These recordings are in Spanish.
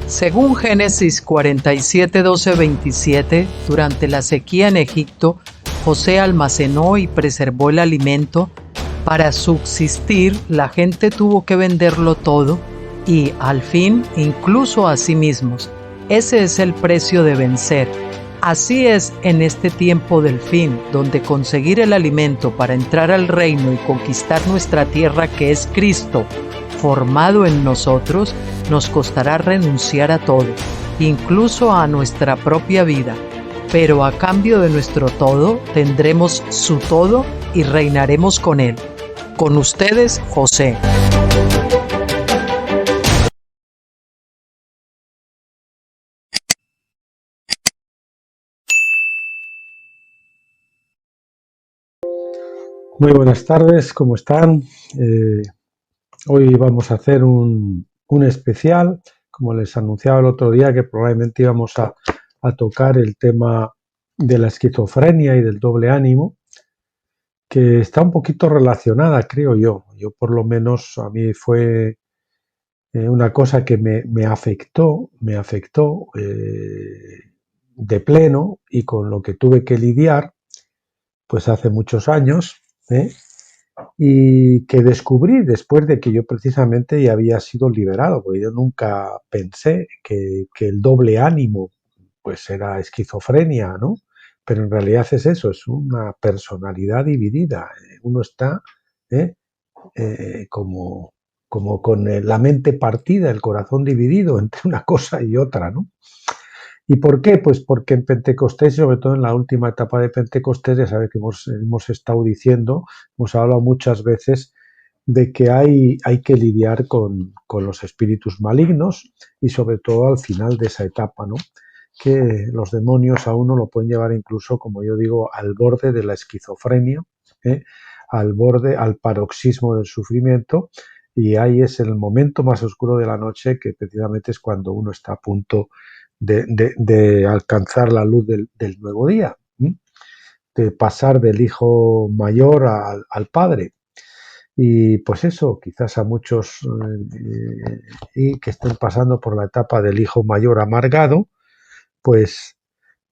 Según Génesis 47, 12, 27, durante la sequía en Egipto, José almacenó y preservó el alimento. Para subsistir, la gente tuvo que venderlo todo y, al fin, incluso a sí mismos. Ese es el precio de vencer. Así es en este tiempo del fin, donde conseguir el alimento para entrar al reino y conquistar nuestra tierra, que es Cristo, formado en nosotros, nos costará renunciar a todo, incluso a nuestra propia vida. Pero a cambio de nuestro todo, tendremos su todo y reinaremos con él. Con ustedes, José. Muy buenas tardes, ¿cómo están? Eh, Hoy vamos a hacer un especial, como les anunciaba el otro día, que probablemente íbamos a tocar el tema de la esquizofrenia y del doble ánimo, que está un poquito relacionada, creo yo. Yo por lo menos a mí fue una cosa que me afectó de pleno y con lo que tuve que lidiar, pues hace muchos años. Y que descubrí después de que yo precisamente ya había sido liberado, porque yo nunca pensé que el doble ánimo pues era esquizofrenia, ¿no? Pero en realidad es eso, es una personalidad dividida. Uno está ¿eh? Como con la mente partida, el corazón dividido entre una cosa y otra, ¿no? ¿Y por qué? Pues porque en Pentecostés, sobre todo en la última etapa de Pentecostés, ya sabes que hemos estado diciendo, hemos hablado muchas veces de que hay que lidiar con los espíritus malignos y sobre todo al final de esa etapa, ¿no? Que los demonios a uno lo pueden llevar incluso, como yo digo, al borde de la esquizofrenia, ¿eh? Al borde, al paroxismo del sufrimiento, y ahí es el momento más oscuro de la noche, que precisamente es cuando uno está a punto de alcanzar la luz del nuevo día, de pasar del hijo mayor al padre. Y pues eso, quizás a muchos y que estén pasando por la etapa del hijo mayor amargado, pues,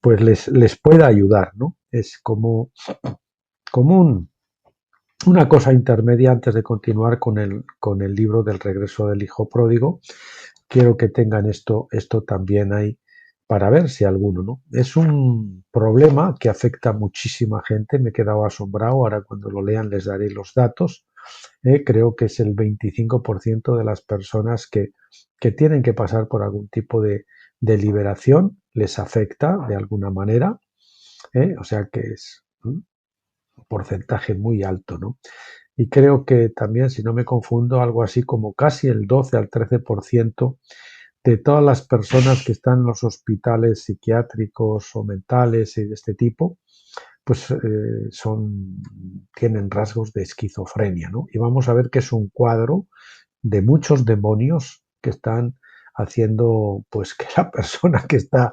pues les pueda ayudar, ¿no? Es como una cosa intermedia antes de continuar con el libro del regreso del hijo pródigo. Quiero que tengan esto también ahí para ver si alguno, ¿no? Es un problema que afecta a muchísima gente, me he quedado asombrado, ahora cuando lo lean les daré los datos. Creo que es el 25% de las personas que tienen que pasar por algún tipo de liberación, les afecta de alguna manera, o sea que es un porcentaje muy alto, ¿no? Y creo que también, si no me confundo, algo así como casi el 12 al 13% de todas las personas que están en los hospitales psiquiátricos o mentales y de este tipo, pues tienen rasgos de esquizofrenia, ¿no? Y vamos a ver que es un cuadro de muchos demonios que están haciendo pues que la persona que está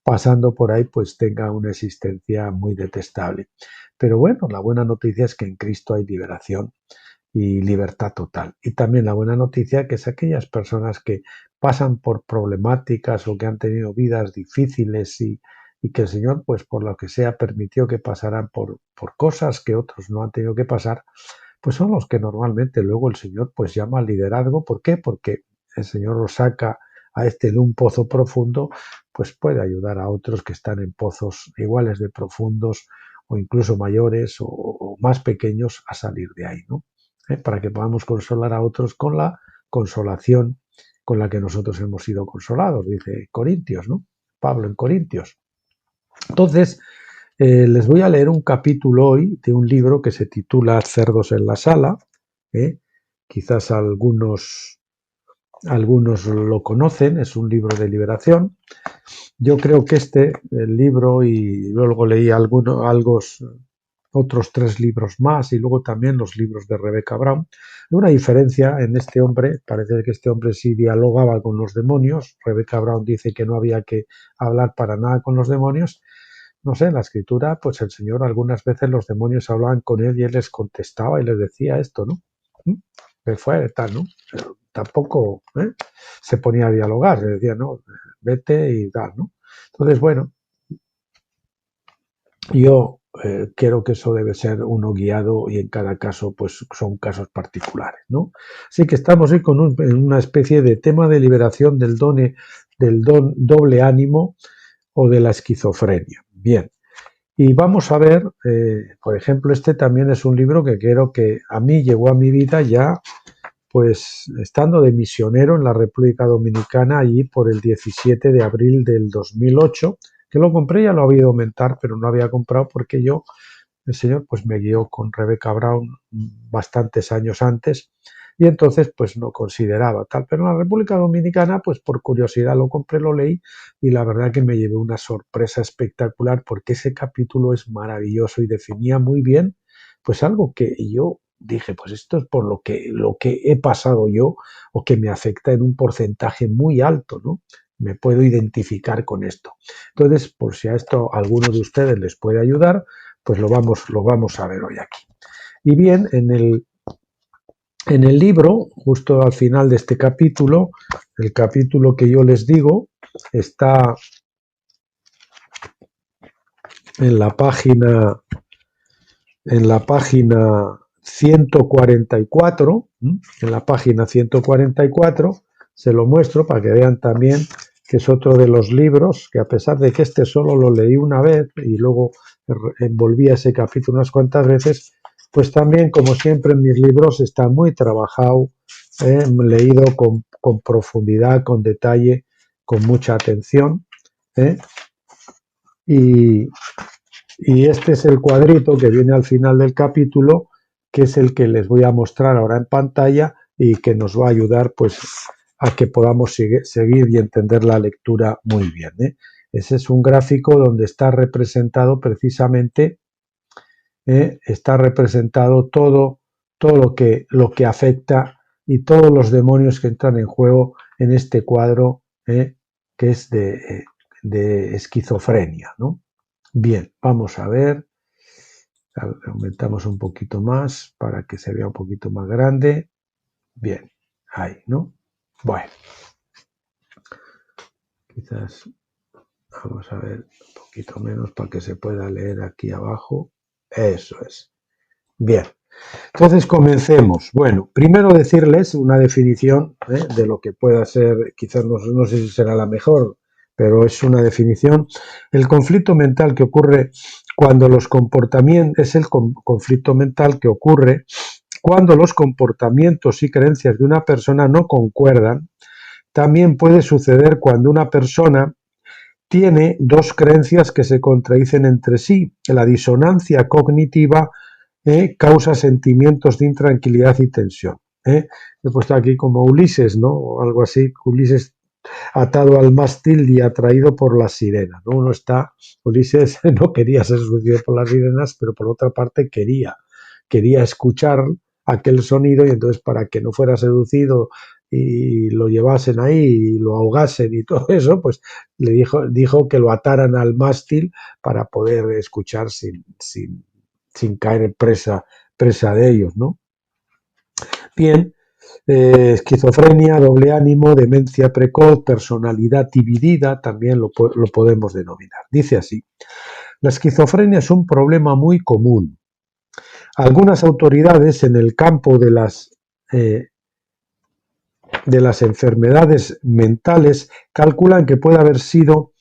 pasando por ahí pues tenga una existencia muy detestable. Pero bueno, la buena noticia es que en Cristo hay liberación y libertad total. Y también la buena noticia que es aquellas personas que pasan por problemáticas o que han tenido vidas difíciles y que el Señor, pues por lo que sea, permitió que pasaran por cosas que otros no han tenido que pasar, pues son los que normalmente luego el Señor pues llama al liderazgo. ¿Por qué? Porque el Señor los saca a de un pozo profundo, pues puede ayudar a otros que están en pozos iguales de profundos o incluso mayores o más pequeños a salir de ahí, ¿no? Para que podamos consolar a otros con la consolación con la que nosotros hemos sido consolados, dice Corintios, ¿no? Pablo en Corintios. Entonces, les voy a leer un capítulo hoy de un libro que se titula Cerdos en la sala. ¿eh? Quizás algunos lo conocen, es un libro de liberación. Yo creo que el libro, y luego leí otros 3 libros más, y luego también los libros de Rebecca Brown. Hay una diferencia en este hombre, parece que este hombre sí dialogaba con los demonios. Rebecca Brown dice que no había que hablar para nada con los demonios. No sé, en la escritura, pues el Señor algunas veces los demonios hablaban con él y él les contestaba y les decía esto, ¿no? Que fue tal, ¿no? tampoco se ponía a dialogar, se decía, no, vete y tal, ¿no? Entonces, bueno, yo creo que eso debe ser uno guiado y en cada caso pues son casos particulares, ¿no? Así que estamos hoy en una especie de tema de liberación del don doble ánimo o de la esquizofrenia. Bien, y vamos a ver, por ejemplo, este también es un libro que creo que a mí llegó a mi vida ya pues estando de misionero en la República Dominicana allí por el 17 de abril del 2008, que lo compré, ya lo había ido a aumentar, pero no había comprado porque yo, el Señor, pues me guió con Rebecca Brown bastantes años antes y entonces pues no consideraba tal. Pero en la República Dominicana, pues por curiosidad lo compré, lo leí y la verdad que me llevé una sorpresa espectacular porque ese capítulo es maravilloso y definía muy bien pues algo que yo dije, pues esto es por lo que he pasado yo o que me afecta en un porcentaje muy alto, ¿no? Me puedo identificar con esto. Entonces, por si a esto alguno de ustedes les puede ayudar, pues lo vamos a ver hoy aquí. Y bien, en el libro, justo al final de este capítulo, el capítulo que yo les digo, está en la página 144, en la página 144, se lo muestro para que vean también que es otro de los libros que a pesar de que este solo lo leí una vez y luego envolví a ese capítulo unas cuantas veces, pues también, como siempre en mis libros, está muy trabajado, leído con profundidad, con detalle, con mucha atención. Y este es el cuadrito que viene al final del capítulo, que es el que les voy a mostrar ahora en pantalla y que nos va a ayudar pues a que podamos seguir y entender la lectura muy bien. Ese es un gráfico donde está representado precisamente, está representado todo lo que afecta y todos los demonios que entran en juego en este cuadro, que es de esquizofrenia, ¿no? Bien, vamos a ver. Aumentamos un poquito más para que se vea un poquito más grande. Bien, ahí, ¿no? Bueno, quizás vamos a ver un poquito menos para que se pueda leer aquí abajo. Eso es. Bien, entonces comencemos. Bueno, primero decirles una definición de lo que pueda ser, quizás no sé si será la mejor, pero es una definición. El conflicto mental que ocurre cuando los comportamientos, es el conflicto mental que ocurre cuando los comportamientos y creencias de una persona no concuerdan. También puede suceder cuando una persona tiene dos creencias que se contradicen entre sí. La disonancia cognitiva causa sentimientos de intranquilidad y tensión. He puesto aquí como Ulises, ¿no? O algo así, Ulises atado al mástil y atraído por las sirenas, ¿no? Ulises no quería ser seducido por las sirenas, pero por otra parte quería escuchar aquel sonido y entonces para que no fuera seducido y lo llevasen ahí y lo ahogasen y todo eso, pues le dijo que lo ataran al mástil para poder escuchar sin caer en presa de ellos, ¿no? Bien, esquizofrenia, doble ánimo, demencia precoz, personalidad dividida, también lo podemos denominar. Dice así, la esquizofrenia es un problema muy común. Algunas autoridades en el campo de las enfermedades mentales calculan que puede haber sido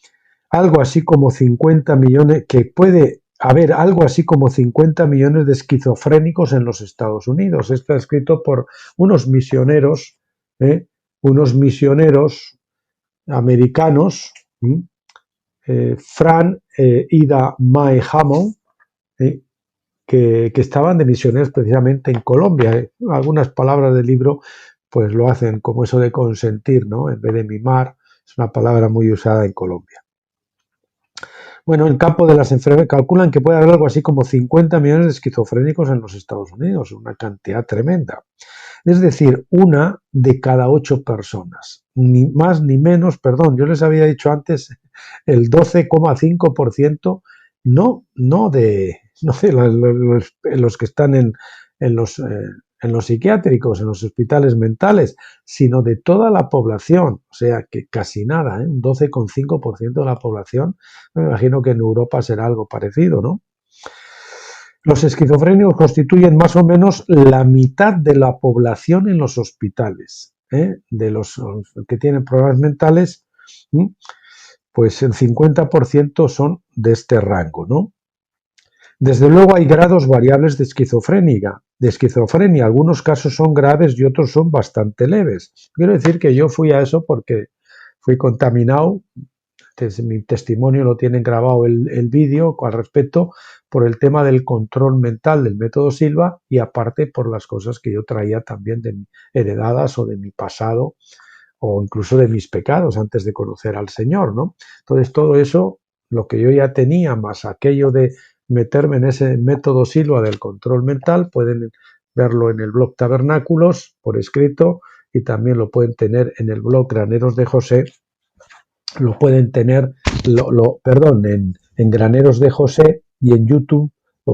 algo así como 50 millones, que puede haber algo así como 50 millones de esquizofrénicos en los Estados Unidos. Esto está escrito por unos misioneros americanos, Fran Ida Mae Hammond, que estaban de misioneros precisamente en Colombia. Algunas palabras del libro pues lo hacen como eso de consentir, ¿no? En vez de mimar, es una palabra muy usada en Colombia. Bueno, en el campo de las enfermedades calculan que puede haber algo así como 50 millones de esquizofrénicos en los Estados Unidos, una cantidad tremenda. Es decir, 1 de cada 8 personas, ni más ni menos, perdón, yo les había dicho antes el 12,5%, no de los que están en en los psiquiátricos, en los hospitales mentales, sino de toda la población. O sea, que casi nada, un 12,5% de la población. Me imagino que en Europa será algo parecido, ¿no? Los esquizofrénicos constituyen más o menos la mitad de la población en los hospitales, de los que tienen problemas mentales, pues el 50% son de este rango, ¿no? Desde luego hay grados variables de esquizofrenia. Algunos casos son graves y otros son bastante leves. Quiero decir que yo fui a eso porque fui contaminado. Mi testimonio lo tienen grabado el vídeo al respecto por el tema del control mental del método Silva y aparte por las cosas que yo traía también heredadas o de mi pasado o incluso de mis pecados antes de conocer al Señor, ¿no? Entonces todo eso, lo que yo ya tenía, más aquello de meterme en ese método Silva del control mental, pueden verlo en el blog Tabernáculos por escrito y también lo pueden tener en el blog Graneros de José, lo pueden tener, en Graneros de José y en YouTube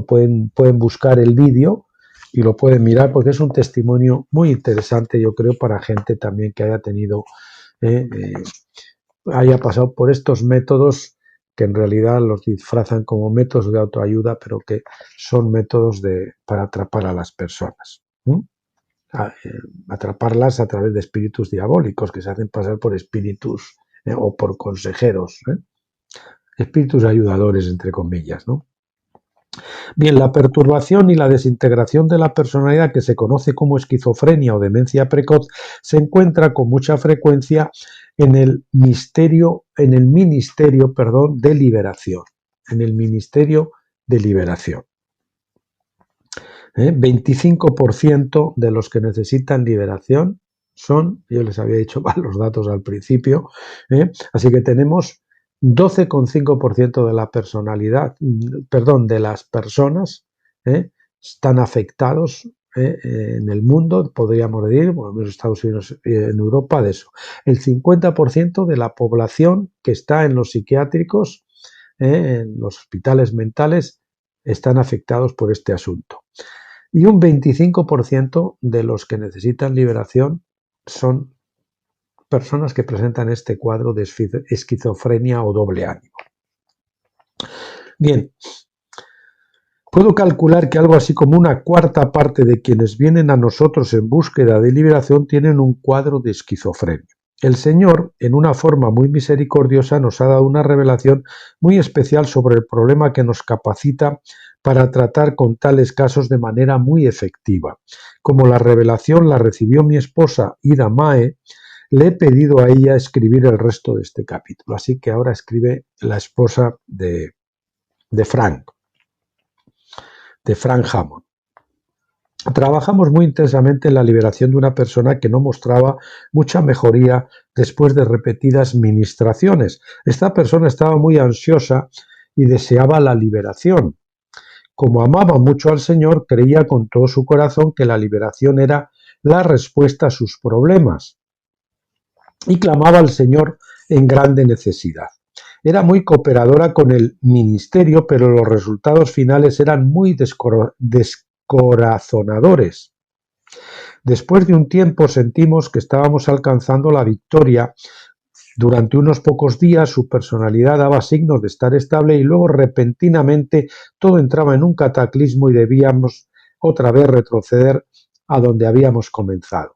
pueden buscar el vídeo y lo pueden mirar porque es un testimonio muy interesante, yo creo, para gente también que haya tenido, haya pasado por estos métodos que en realidad los disfrazan como métodos de autoayuda, pero que son métodos para atrapar a las personas. Atraparlas a través de espíritus diabólicos que se hacen pasar por espíritus o por consejeros, espíritus ayudadores, entre comillas, ¿no? Bien, la perturbación y la desintegración de la personalidad, que se conoce como esquizofrenia o demencia precoz, se encuentra con mucha frecuencia en el ministerio de liberación. En el ministerio de liberación. 25% de los que necesitan liberación son, yo les había dicho mal los datos al principio, así que tenemos 12,5% de la personalidad, de las personas están afectados en el mundo, podríamos decir, bueno, en Estados Unidos y en Europa, de eso. El 50% de la población que está en los psiquiátricos, en los hospitales mentales, están afectados por este asunto. Y un 25% de los que necesitan liberación son personas que presentan este cuadro de esquizofrenia o doble ánimo. Bien, puedo calcular que algo así como una cuarta parte de quienes vienen a nosotros en búsqueda de liberación tienen un cuadro de esquizofrenia. El Señor, en una forma muy misericordiosa, nos ha dado una revelación muy especial sobre el problema que nos capacita para tratar con tales casos de manera muy efectiva. Como la revelación la recibió mi esposa Ida Mae, le he pedido a ella escribir el resto de este capítulo. Así que ahora escribe la esposa de Frank Hammond. Trabajamos muy intensamente en la liberación de una persona que no mostraba mucha mejoría después de repetidas ministraciones. Esta persona estaba muy ansiosa y deseaba la liberación. Como amaba mucho al Señor, creía con todo su corazón que la liberación era la respuesta a sus problemas y clamaba al Señor en grande necesidad. Era muy cooperadora con el ministerio, pero los resultados finales eran muy descorazonadores. Después de un tiempo sentimos que estábamos alcanzando la victoria. Durante unos pocos días su personalidad daba signos de estar estable y luego repentinamente todo entraba en un cataclismo y debíamos otra vez retroceder a donde habíamos comenzado.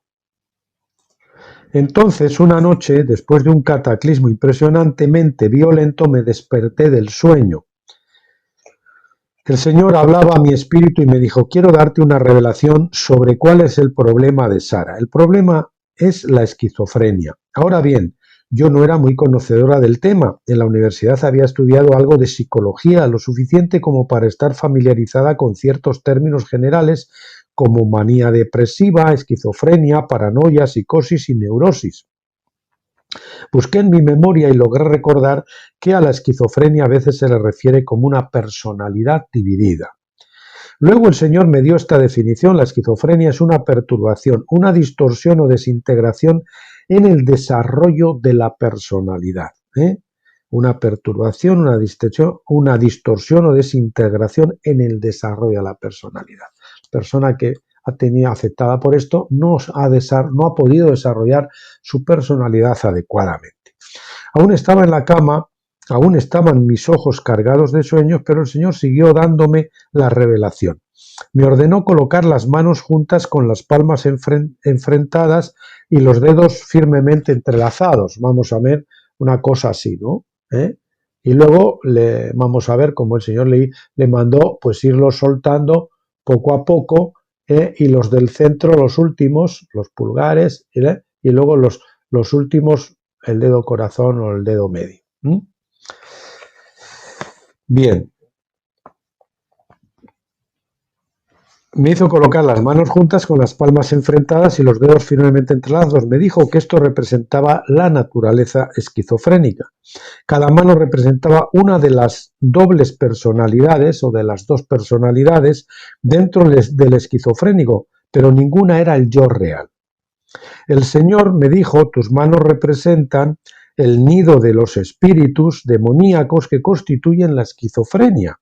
Entonces, una noche, después de un cataclismo impresionantemente violento, me desperté del sueño. El Señor hablaba a mi espíritu y me dijo: quiero darte una revelación sobre cuál es el problema de Sara. El problema es la esquizofrenia. Ahora bien, yo no era muy conocedora del tema. En la universidad había estudiado algo de psicología, lo suficiente como para estar familiarizada con ciertos términos generales como manía depresiva, esquizofrenia, paranoia, psicosis y neurosis. Busqué en mi memoria y logré recordar que a la esquizofrenia a veces se le refiere como una personalidad dividida. Luego el Señor me dio esta definición: la esquizofrenia es una perturbación, una distorsión o desintegración en el desarrollo de la personalidad. Una perturbación, una distorsión o desintegración en el desarrollo de la personalidad. Persona que ha tenido afectada por esto, no ha podido desarrollar su personalidad adecuadamente. Aún estaba en la cama, aún estaban mis ojos cargados de sueños, pero el Señor siguió dándome la revelación. Me ordenó colocar las manos juntas con las palmas enfrentadas y los dedos firmemente entrelazados. Vamos a ver una cosa así, ¿no? Y luego vamos a ver cómo el Señor le mandó pues irlos soltando poco a poco, y los del centro, los últimos, los pulgares, y luego los últimos, el dedo corazón o el dedo medio. Bien. Me hizo colocar las manos juntas con las palmas enfrentadas y los dedos firmemente entrelazados. Me dijo que esto representaba la naturaleza esquizofrénica. Cada mano representaba una de las dobles personalidades o de las dos personalidades dentro del esquizofrénico, pero ninguna era el yo real. El Señor me dijo, tus manos representan el nido de los espíritus demoníacos que constituyen la esquizofrenia.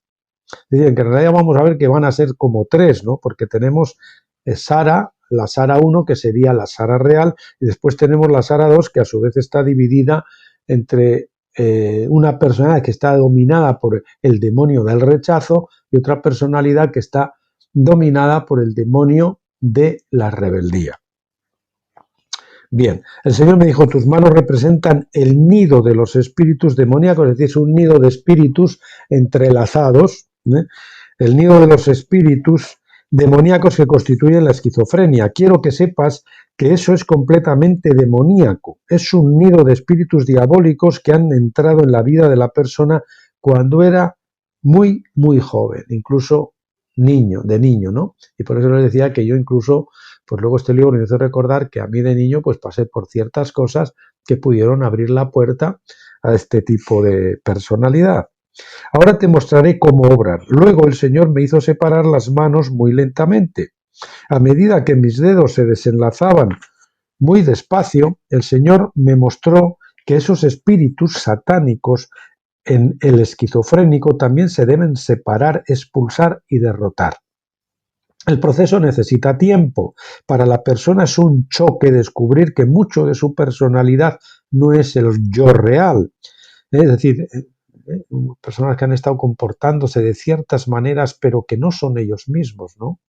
Dicen que en realidad vamos a ver que van a ser como tres, ¿no? Porque tenemos Sara, la Sara 1, que sería la Sara real, y después tenemos la Sara 2, que a su vez está dividida entre una personalidad que está dominada por el demonio del rechazo y otra personalidad que está dominada por el demonio de la rebeldía. Bien, el Señor me dijo, tus manos representan el nido de los espíritus demoníacos, es decir, es un nido de espíritus entrelazados, el nido de los espíritus demoníacos que constituyen la esquizofrenia. Quiero que sepas que eso es completamente demoníaco, es un nido de espíritus diabólicos que han entrado en la vida de la persona cuando era muy, muy joven, incluso de niño, ¿no? Y por eso les decía que yo incluso, pues luego este libro me hizo recordar que a mí de niño pues pasé por ciertas cosas que pudieron abrir la puerta a este tipo de personalidad. Ahora te mostraré cómo obrar. Luego el Señor me hizo separar las manos muy lentamente. A medida que mis dedos se desenlazaban muy despacio, el Señor me mostró que esos espíritus satánicos en el esquizofrénico también se deben separar, expulsar y derrotar. El proceso necesita tiempo. Para la persona es un choque descubrir que mucho de su personalidad no es el yo real. Es decir, personas que han estado comportándose de ciertas maneras pero que no son ellos mismos, ¿no?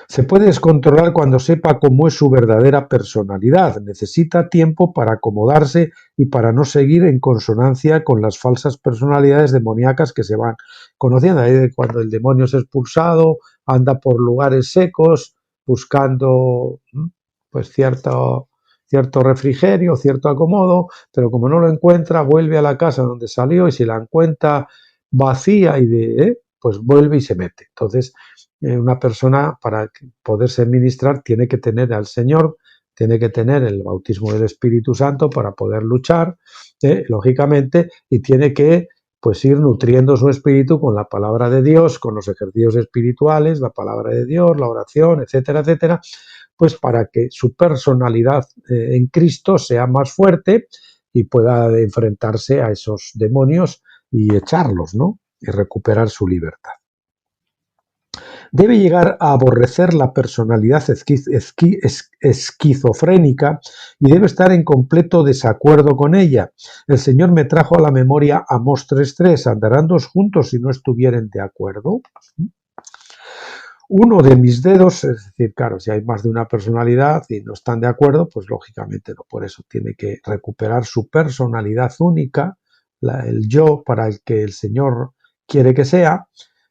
Se puede descontrolar cuando sepa cómo es su verdadera personalidad. Necesita tiempo para acomodarse y para no seguir en consonancia con las falsas personalidades demoníacas que se van conociendo. Ahí cuando el demonio es expulsado, anda por lugares secos buscando pues cierto refrigerio, cierto acomodo, pero como no lo encuentra, vuelve a la casa donde salió y si la encuentra vacía pues vuelve y se mete. Entonces, una persona para poderse ministrar tiene que tener al Señor, tiene que tener el bautismo del Espíritu Santo para poder luchar, lógicamente, y tiene que pues ir nutriendo su espíritu con la palabra de Dios, con los ejercicios espirituales, la palabra de Dios, la oración, etcétera, etcétera, pues para que su personalidad en Cristo sea más fuerte y pueda enfrentarse a esos demonios y echarlos, ¿no? Y recuperar su libertad. Debe llegar a aborrecer la personalidad esquizofrénica y debe estar en completo desacuerdo con ella. El Señor me trajo a la memoria Amós 3:3, ¿andarán dos juntos si no estuvieren de acuerdo? Uno de mis dedos, es decir, claro, si hay más de una personalidad y no están de acuerdo, pues lógicamente no, por eso tiene que recuperar su personalidad única, el yo para el que el Señor quiere que sea,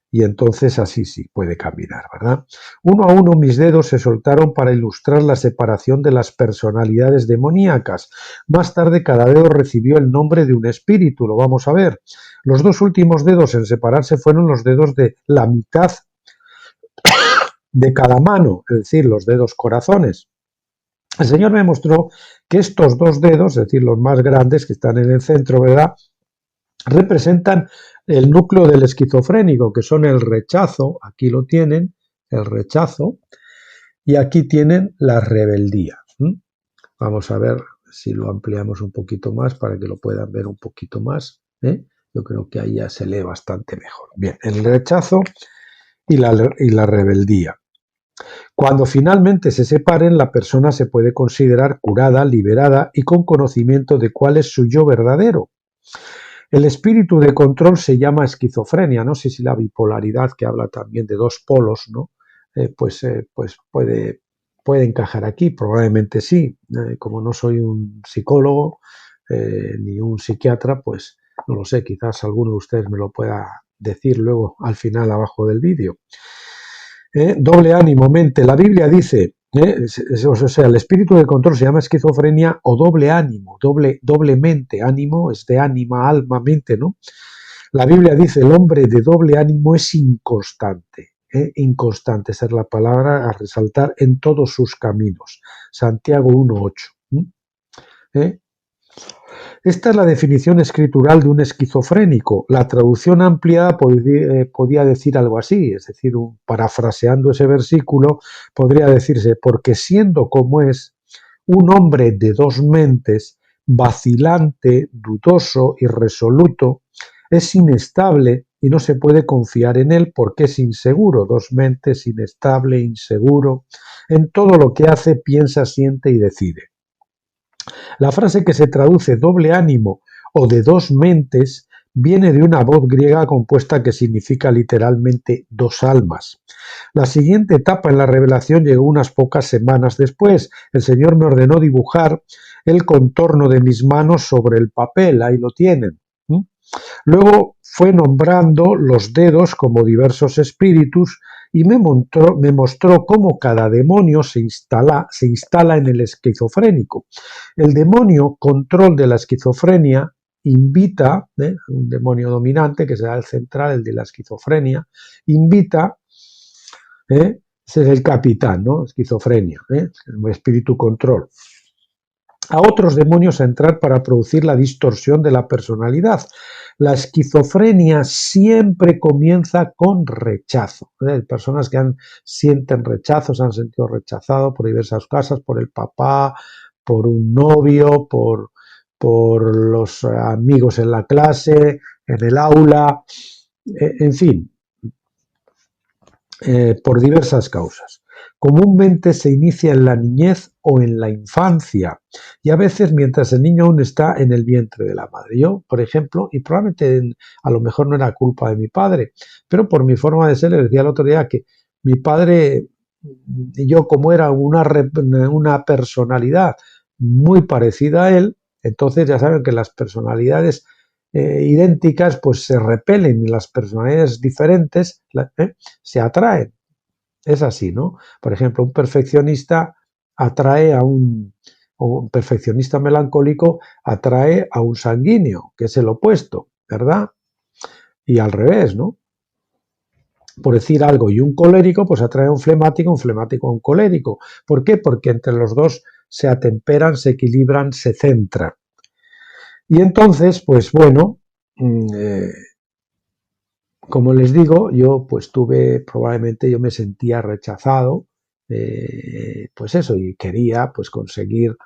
y entonces así sí puede caminar, ¿verdad? Uno a uno mis dedos se soltaron para ilustrar la separación de las personalidades demoníacas. Más tarde cada dedo recibió el nombre de un espíritu, lo vamos a ver. Los dos últimos dedos en separarse fueron los dedos de la mitad de cada mano, es decir, los dedos corazones. El Señor me mostró que estos dos dedos, es decir, los más grandes que están en el centro, ¿verdad?, representan el núcleo del esquizofrénico, que son el rechazo, aquí lo tienen, el rechazo, y aquí tienen la rebeldía. Vamos a ver si lo ampliamos un poquito más para que lo puedan ver un poquito más. Yo creo que ahí ya se lee bastante mejor. Bien, el rechazo y la rebeldía. Cuando finalmente se separen, la persona se puede considerar curada, liberada y con conocimiento de cuál es su yo verdadero. El espíritu de control se llama esquizofrenia. No sé si la bipolaridad, que habla también de dos polos, ¿no? Pues puede encajar aquí, probablemente sí. Como no soy un psicólogo ni un psiquiatra, pues no lo sé, quizás alguno de ustedes me lo pueda decir luego al final abajo del vídeo. Doble ánimo, mente. La Biblia dice, o sea, el espíritu de control se llama esquizofrenia o doble ánimo, doble mente. Ánimo es de ánima, alma, mente, ¿no? La Biblia dice, el hombre de doble ánimo es inconstante. Inconstante, esa es la palabra a resaltar, en todos sus caminos. Santiago 1:8. Esta es la definición escritural de un esquizofrénico. La traducción ampliada podía decir algo así, es decir, parafraseando ese versículo, podría decirse, porque siendo como es un hombre de dos mentes, vacilante, dudoso, irresoluto, es inestable y no se puede confiar en él porque es inseguro, dos mentes, inestable, inseguro, en todo lo que hace, piensa, siente y decide. La frase que se traduce doble ánimo o de dos mentes viene de una voz griega compuesta que significa literalmente dos almas. La siguiente etapa en la revelación llegó unas pocas semanas después. El Señor me ordenó dibujar el contorno de mis manos sobre el papel, ahí lo tienen. Luego fue nombrando los dedos como diversos espíritus y me mostró cómo cada demonio se instala en el esquizofrénico. El demonio control de la esquizofrenia invita, un demonio dominante, que será el central, el de la esquizofrenia, invita, ese es el capitán, ¿no? Esquizofrenia, el espíritu control, a otros demonios a entrar para producir la distorsión de la personalidad. La esquizofrenia siempre comienza con rechazo. Personas que sienten rechazo, se han sentido rechazados por diversas causas, por el papá, por un novio, por los amigos en la clase, en el aula, en fin, por diversas causas. Comúnmente se inicia en la niñez o en la infancia y a veces mientras el niño aún está en el vientre de la madre. Yo, por ejemplo, y probablemente a lo mejor no era culpa de mi padre, pero por mi forma de ser, le decía el otro día que mi padre y yo, como era una personalidad muy parecida a él, entonces ya saben que las personalidades idénticas pues se repelen y las personalidades diferentes se atraen. Es así, ¿no? Por ejemplo, un perfeccionista atrae a un perfeccionista melancólico atrae a un sanguíneo, que es el opuesto, ¿verdad? Y al revés, ¿no? Por decir algo, y un colérico pues atrae a un flemático a un colérico. ¿Por qué? Porque entre los dos se atemperan, se equilibran, se centran. Y entonces, pues bueno, como les digo, yo pues probablemente yo me sentía rechazado, pues eso, y quería pues conseguir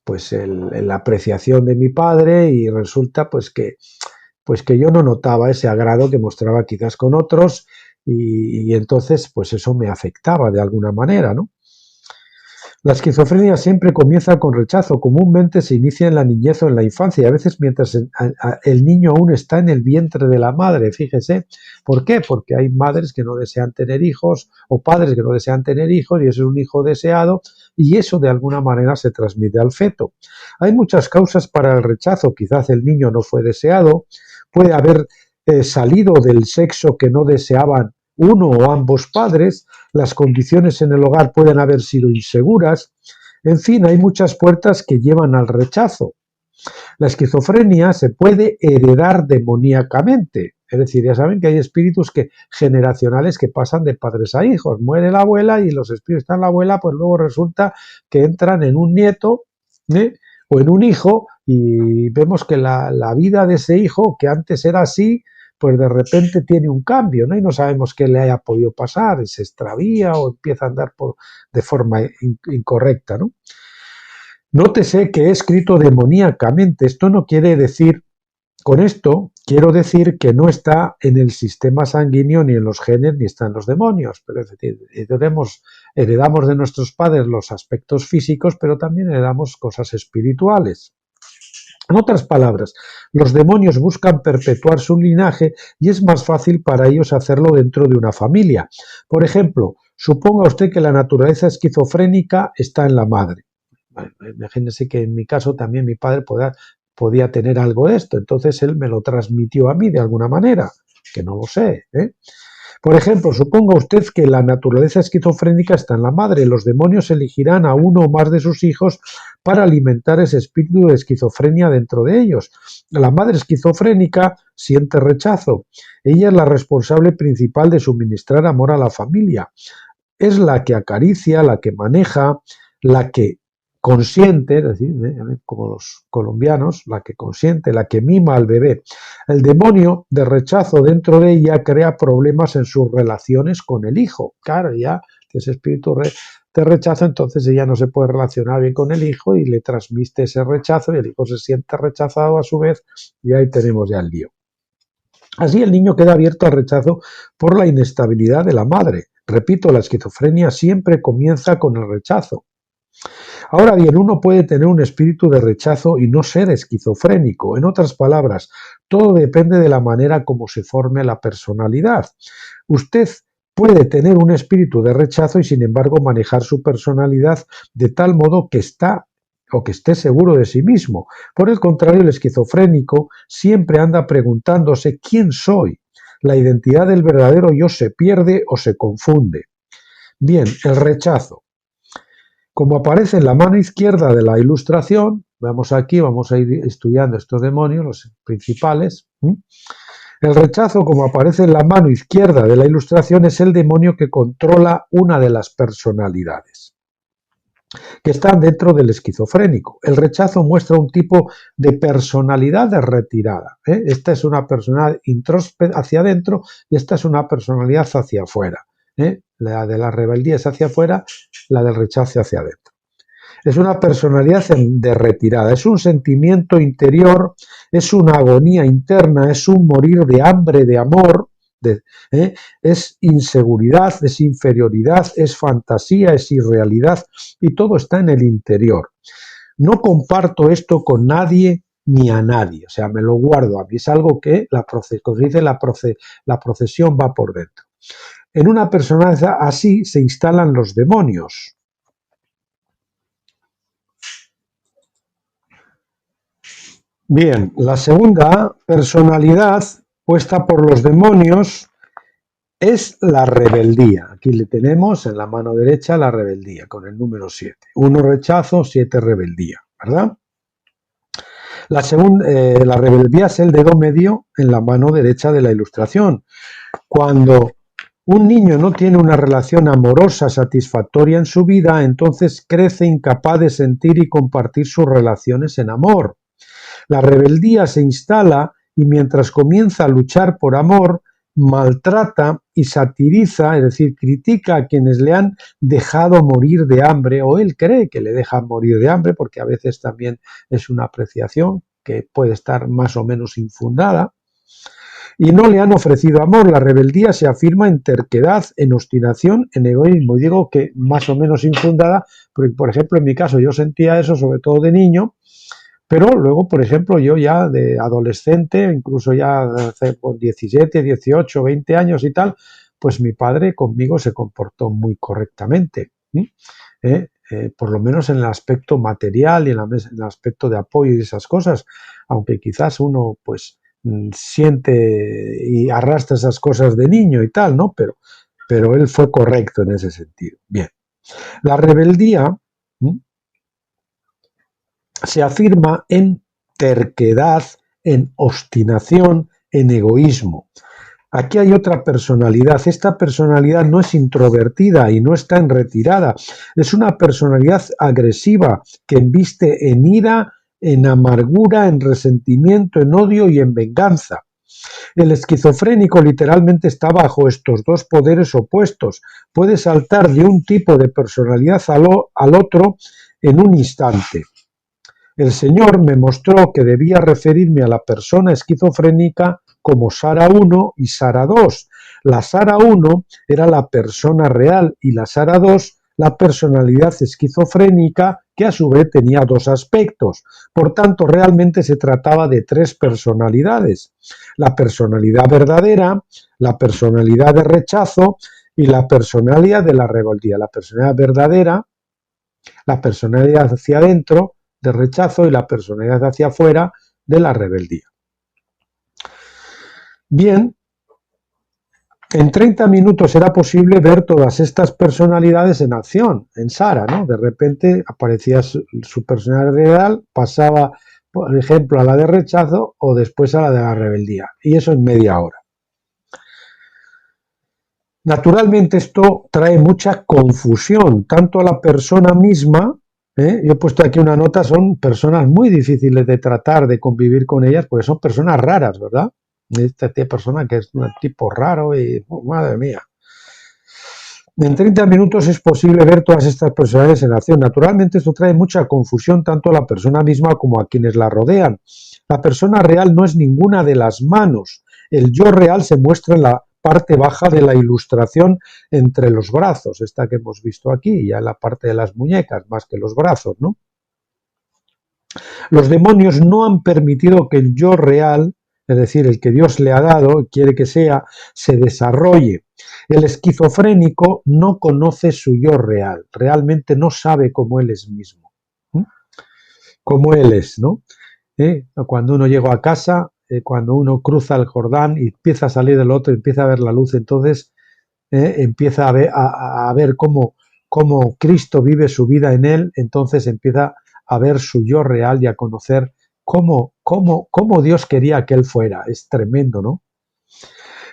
pues la apreciación de mi padre y resulta pues que yo no notaba ese agrado que mostraba quizás con otros y entonces pues eso me afectaba de alguna manera, ¿no? La esquizofrenia siempre comienza con rechazo, comúnmente se inicia en la niñez o en la infancia y a veces mientras el niño aún está en el vientre de la madre, fíjese. ¿Por qué? Porque hay madres que no desean tener hijos o padres que no desean tener hijos y ese es un hijo deseado y eso de alguna manera se transmite al feto. Hay muchas causas para el rechazo, quizás el niño no fue deseado, puede haber salido del sexo que no deseaban uno o ambos padres, las condiciones en el hogar pueden haber sido inseguras, en fin, hay muchas puertas que llevan al rechazo. La esquizofrenia se puede heredar demoníacamente, es decir, ya saben que hay espíritus generacionales que pasan de padres a hijos, muere la abuela y los espíritus están en la abuela, pues luego resulta que entran en un nieto o en un hijo y vemos que la vida de ese hijo, que antes era así, pues de repente tiene un cambio, ¿no? Y no sabemos qué le haya podido pasar, se extravía o empieza a andar de forma incorrecta, ¿no? Nótese que he escrito demoníacamente. Esto no quiere decir, con esto quiero decir que no está en el sistema sanguíneo ni en los genes ni está en los demonios, pero es decir, debemos Heredamos de nuestros padres los aspectos físicos, pero también heredamos cosas espirituales. En otras palabras, los demonios buscan perpetuar su linaje y es más fácil para ellos hacerlo dentro de una familia. Por ejemplo, suponga usted que la naturaleza esquizofrénica está en la madre. Bueno, imagínese que en mi caso también mi padre podía tener algo de esto, entonces él me lo transmitió a mí de alguna manera, que no lo sé, ¿eh? Por ejemplo, suponga usted que la naturaleza esquizofrénica está en la madre. Los demonios elegirán a uno o más de sus hijos para alimentar ese espíritu de esquizofrenia dentro de ellos. La madre esquizofrénica siente rechazo. Ella es la responsable principal de suministrar amor a la familia. Es la que acaricia, la que maneja, la que consiente, es decir, como los colombianos, la que consiente, la que mima al bebé. El demonio de rechazo dentro de ella crea problemas en sus relaciones con el hijo. Claro, ya que ese espíritu de rechazo, entonces ella no se puede relacionar bien con el hijo y le transmite ese rechazo y el hijo se siente rechazado a su vez y ahí tenemos ya el lío. Así el niño queda abierto al rechazo por la inestabilidad de la madre. Repito, la esquizofrenia siempre comienza con el rechazo. Ahora bien, uno puede tener un espíritu de rechazo y no ser esquizofrénico. En otras palabras, todo depende de la manera como se forme la personalidad. Usted puede tener un espíritu de rechazo y sin embargo manejar su personalidad de tal modo que esté seguro de sí mismo. Por el contrario, el esquizofrénico siempre anda preguntándose ¿quién soy? La identidad del verdadero yo se pierde o se confunde. Bien, el rechazo. Como aparece en la mano izquierda de la ilustración, vamos aquí, vamos a ir estudiando estos demonios, los principales. El rechazo, como aparece en la mano izquierda de la ilustración, es el demonio que controla una de las personalidades que están dentro del esquizofrénico. El rechazo muestra un tipo de personalidad de retirada. Esta es una personalidad hacia adentro y esta es una personalidad hacia afuera. La de la rebeldía es hacia afuera, la del rechazo hacia adentro. Es una personalidad de retirada, es un sentimiento interior, es una agonía interna, es un morir de hambre, de amor, es inseguridad, es inferioridad, es fantasía, es irrealidad y todo está en el interior. No comparto esto con nadie ni a nadie, o sea, me lo guardo a mí, es algo que como se dice, la procesión va por dentro. En una personalidad así se instalan los demonios. Bien, la segunda personalidad puesta por los demonios es la rebeldía. Aquí le tenemos en la mano derecha la rebeldía con el número 7. 1 rechazo, 7 rebeldía, ¿verdad? La rebeldía es el dedo medio en la mano derecha de la ilustración. Cuando un niño no tiene una relación amorosa satisfactoria en su vida, entonces crece incapaz de sentir y compartir sus relaciones en amor. La rebeldía se instala y mientras comienza a luchar por amor, maltrata y satiriza, es decir, critica a quienes le han dejado morir de hambre o él cree que le dejan morir de hambre, porque a veces también es una apreciación que puede estar más o menos infundada. Y no le han ofrecido amor. La rebeldía se afirma en terquedad, en obstinación, en egoísmo. Y digo que más o menos infundada, porque, por ejemplo, en mi caso yo sentía eso sobre todo de niño, pero luego, por ejemplo, yo ya de adolescente, incluso ya hace por 17, 18, 20 años y tal, pues mi padre conmigo se comportó muy correctamente. Por lo menos en el aspecto material y en el aspecto de apoyo y esas cosas, aunque quizás uno pues siente y arrastra esas cosas de niño y tal, ¿no? Pero él fue correcto en ese sentido. Bien. La rebeldía se afirma en terquedad, en obstinación, en egoísmo. Aquí hay otra personalidad. Esta personalidad no es introvertida y no está en retirada. Es una personalidad agresiva que embiste en ira, en amargura, en resentimiento, en odio y en venganza. El esquizofrénico literalmente está bajo estos dos poderes opuestos. Puede saltar de un tipo de personalidad al otro en un instante. El Señor me mostró que debía referirme a la persona esquizofrénica como Sara 1 y Sara 2. La Sara 1 era la persona real y la Sara 2 la personalidad esquizofrénica, que a su vez tenía dos aspectos. Por tanto, realmente se trataba de tres personalidades: la personalidad verdadera, la personalidad de rechazo y la personalidad de la rebeldía. La personalidad verdadera, la personalidad hacia adentro de rechazo y la personalidad hacia afuera de la rebeldía. Bien, en 30 minutos era posible ver todas estas personalidades en acción, en Sara, ¿no? De repente aparecía su personalidad real, pasaba, por ejemplo, a la de rechazo o después a la de la rebeldía. Y eso en media hora. Naturalmente esto trae mucha confusión, tanto a la persona misma, yo he puesto aquí una nota, son personas muy difíciles de tratar, de convivir con ellas, porque son personas raras, ¿verdad? Esta persona que es un tipo raro y, oh, madre mía. En 30 minutos es posible ver todas estas personalidades en acción. Naturalmente esto trae mucha confusión tanto a la persona misma como a quienes la rodean. La persona real no es ninguna de las manos. El yo real se muestra en la parte baja de la ilustración entre los brazos, esta que hemos visto aquí, ya en la parte de las muñecas, más que los brazos, ¿no? Los demonios no han permitido que el yo real, es decir, el que Dios le ha dado, quiere que sea, se desarrolle. El esquizofrénico no conoce su yo real, realmente no sabe cómo él es mismo, cómo él es, ¿no? Cuando uno llega a casa, cuando uno cruza el Jordán y empieza a salir del otro, empieza a ver la luz, entonces empieza a ver cómo Cristo vive su vida en él, entonces empieza a ver su yo real y a conocer cómo Dios quería que él fuera. Es tremendo, ¿no?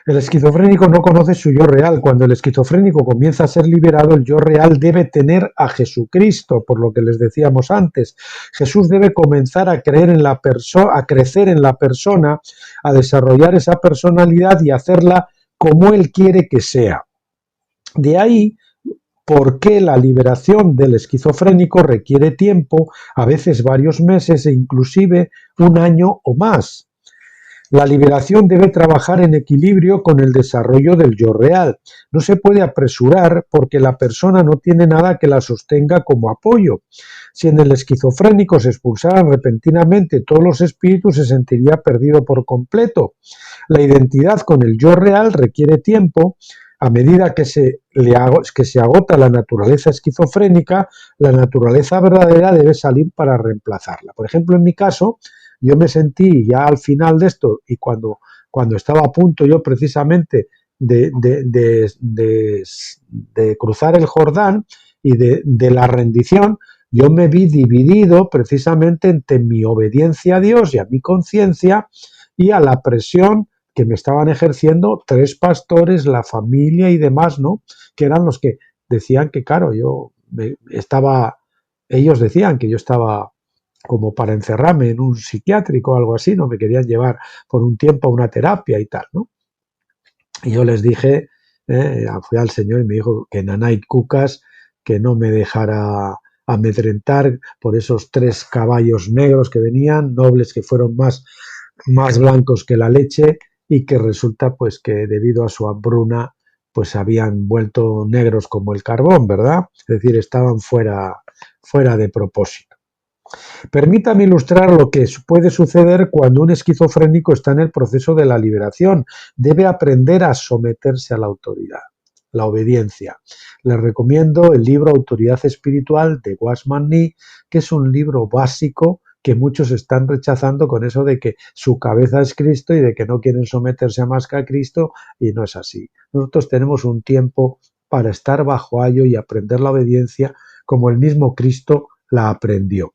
El esquizofrénico no conoce su yo real. Cuando el esquizofrénico comienza a ser liberado, el yo real debe tener a Jesucristo, por lo que les decíamos antes. Jesús debe comenzar a creer en la a crecer en la persona, a desarrollar esa personalidad y hacerla como él quiere que sea. De ahí por qué la liberación del esquizofrénico requiere tiempo, a veces varios meses e inclusive un año o más. La liberación debe trabajar en equilibrio con el desarrollo del yo real. No se puede apresurar porque la persona no tiene nada que la sostenga como apoyo. Si en el esquizofrénico se expulsaran repentinamente todos los espíritus, se sentiría perdido por completo. La identidad con el yo real requiere tiempo. A medida que se agota la naturaleza esquizofrénica, la naturaleza verdadera debe salir para reemplazarla. Por ejemplo, en mi caso, yo me sentí ya al final de esto y cuando estaba a punto yo precisamente de cruzar el Jordán y de la rendición, yo me vi dividido precisamente entre mi obediencia a Dios y a mi conciencia y a la presión que me estaban ejerciendo tres pastores, la familia y demás, ¿no? Que eran los que decían que, claro, ellos decían que yo estaba como para encerrarme en un psiquiátrico o algo así, ¿no? Me querían llevar por un tiempo a una terapia y tal, ¿no? Y yo les dije, fui al Señor y me dijo que nanay cucas, que no me dejara amedrentar por esos tres caballos negros que venían, nobles que fueron más blancos que la leche, y que resulta pues que debido a su hambruna pues habían vuelto negros como el carbón, ¿verdad? Es decir, estaban fuera de propósito. Permítame ilustrar lo que puede suceder cuando un esquizofrénico está en el proceso de la liberación. Debe aprender a someterse a la autoridad, la obediencia. Les recomiendo el libro Autoridad Espiritual de Watchman Nee, que es un libro básico que muchos están rechazando con eso de que su cabeza es Cristo y de que no quieren someterse a más que a Cristo, y no es así. Nosotros tenemos un tiempo para estar bajo ayo y aprender la obediencia como el mismo Cristo la aprendió.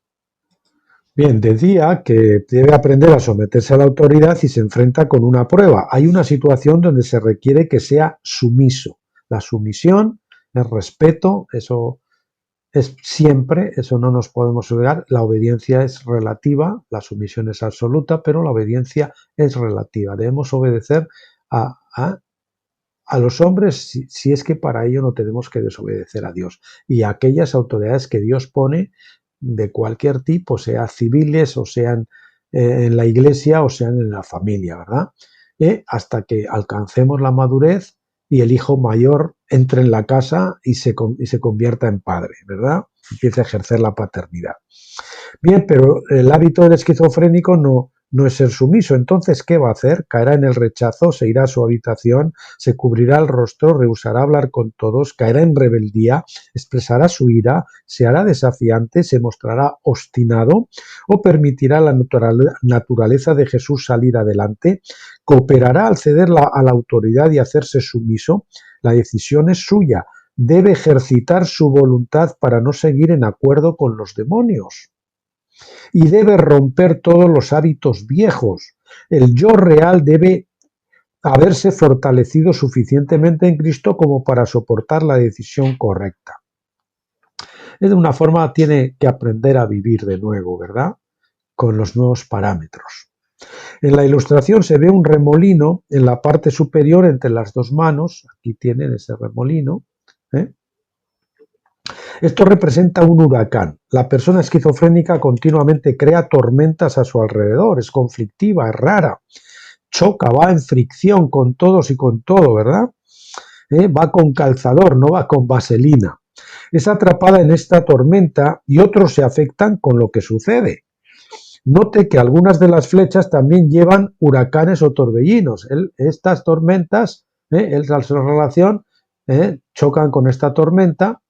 Bien, decía que debe aprender a someterse a la autoridad y se enfrenta con una prueba. Hay una situación donde se requiere que sea sumiso. La sumisión, el respeto, eso es siempre, eso no nos podemos olvidar. La obediencia es relativa, la sumisión es absoluta, pero la obediencia es relativa. Debemos obedecer a los hombres si es que para ello no tenemos que desobedecer a Dios. Y a aquellas autoridades que Dios pone de cualquier tipo, sea civiles o sean en la iglesia o sean en la familia, ¿verdad? Hasta que alcancemos la madurez y el hijo mayor entre en la casa y se convierta en padre, ¿verdad? Empieza a ejercer la paternidad. Bien, pero el hábito del esquizofrénico no es ser sumiso. Entonces, ¿qué va a hacer? Caerá en el rechazo, se irá a su habitación, se cubrirá el rostro, rehusará hablar con todos, caerá en rebeldía, expresará su ira, se hará desafiante, se mostrará obstinado o permitirá la naturaleza de Jesús salir adelante, cooperará al ceder a la autoridad y hacerse sumiso. La decisión es suya. Debe ejercitar su voluntad para no seguir en acuerdo con los demonios. Y debe romper todos los hábitos viejos. El yo real debe haberse fortalecido suficientemente en Cristo como para soportar la decisión correcta. De una forma tiene que aprender a vivir de nuevo, ¿verdad? Con los nuevos parámetros. En la ilustración se ve un remolino en la parte superior entre las dos manos. Aquí tienen ese remolino. Esto representa un huracán. La persona esquizofrénica continuamente crea tormentas a su alrededor, es conflictiva, es rara, choca, va en fricción con todos y con todo, ¿verdad? Va con calzador, no va con vaselina. Es atrapada en esta tormenta y otros se afectan con lo que sucede. Note que algunas de las flechas también llevan huracanes o torbellinos. Estas tormentas, la relación, chocan con esta tormenta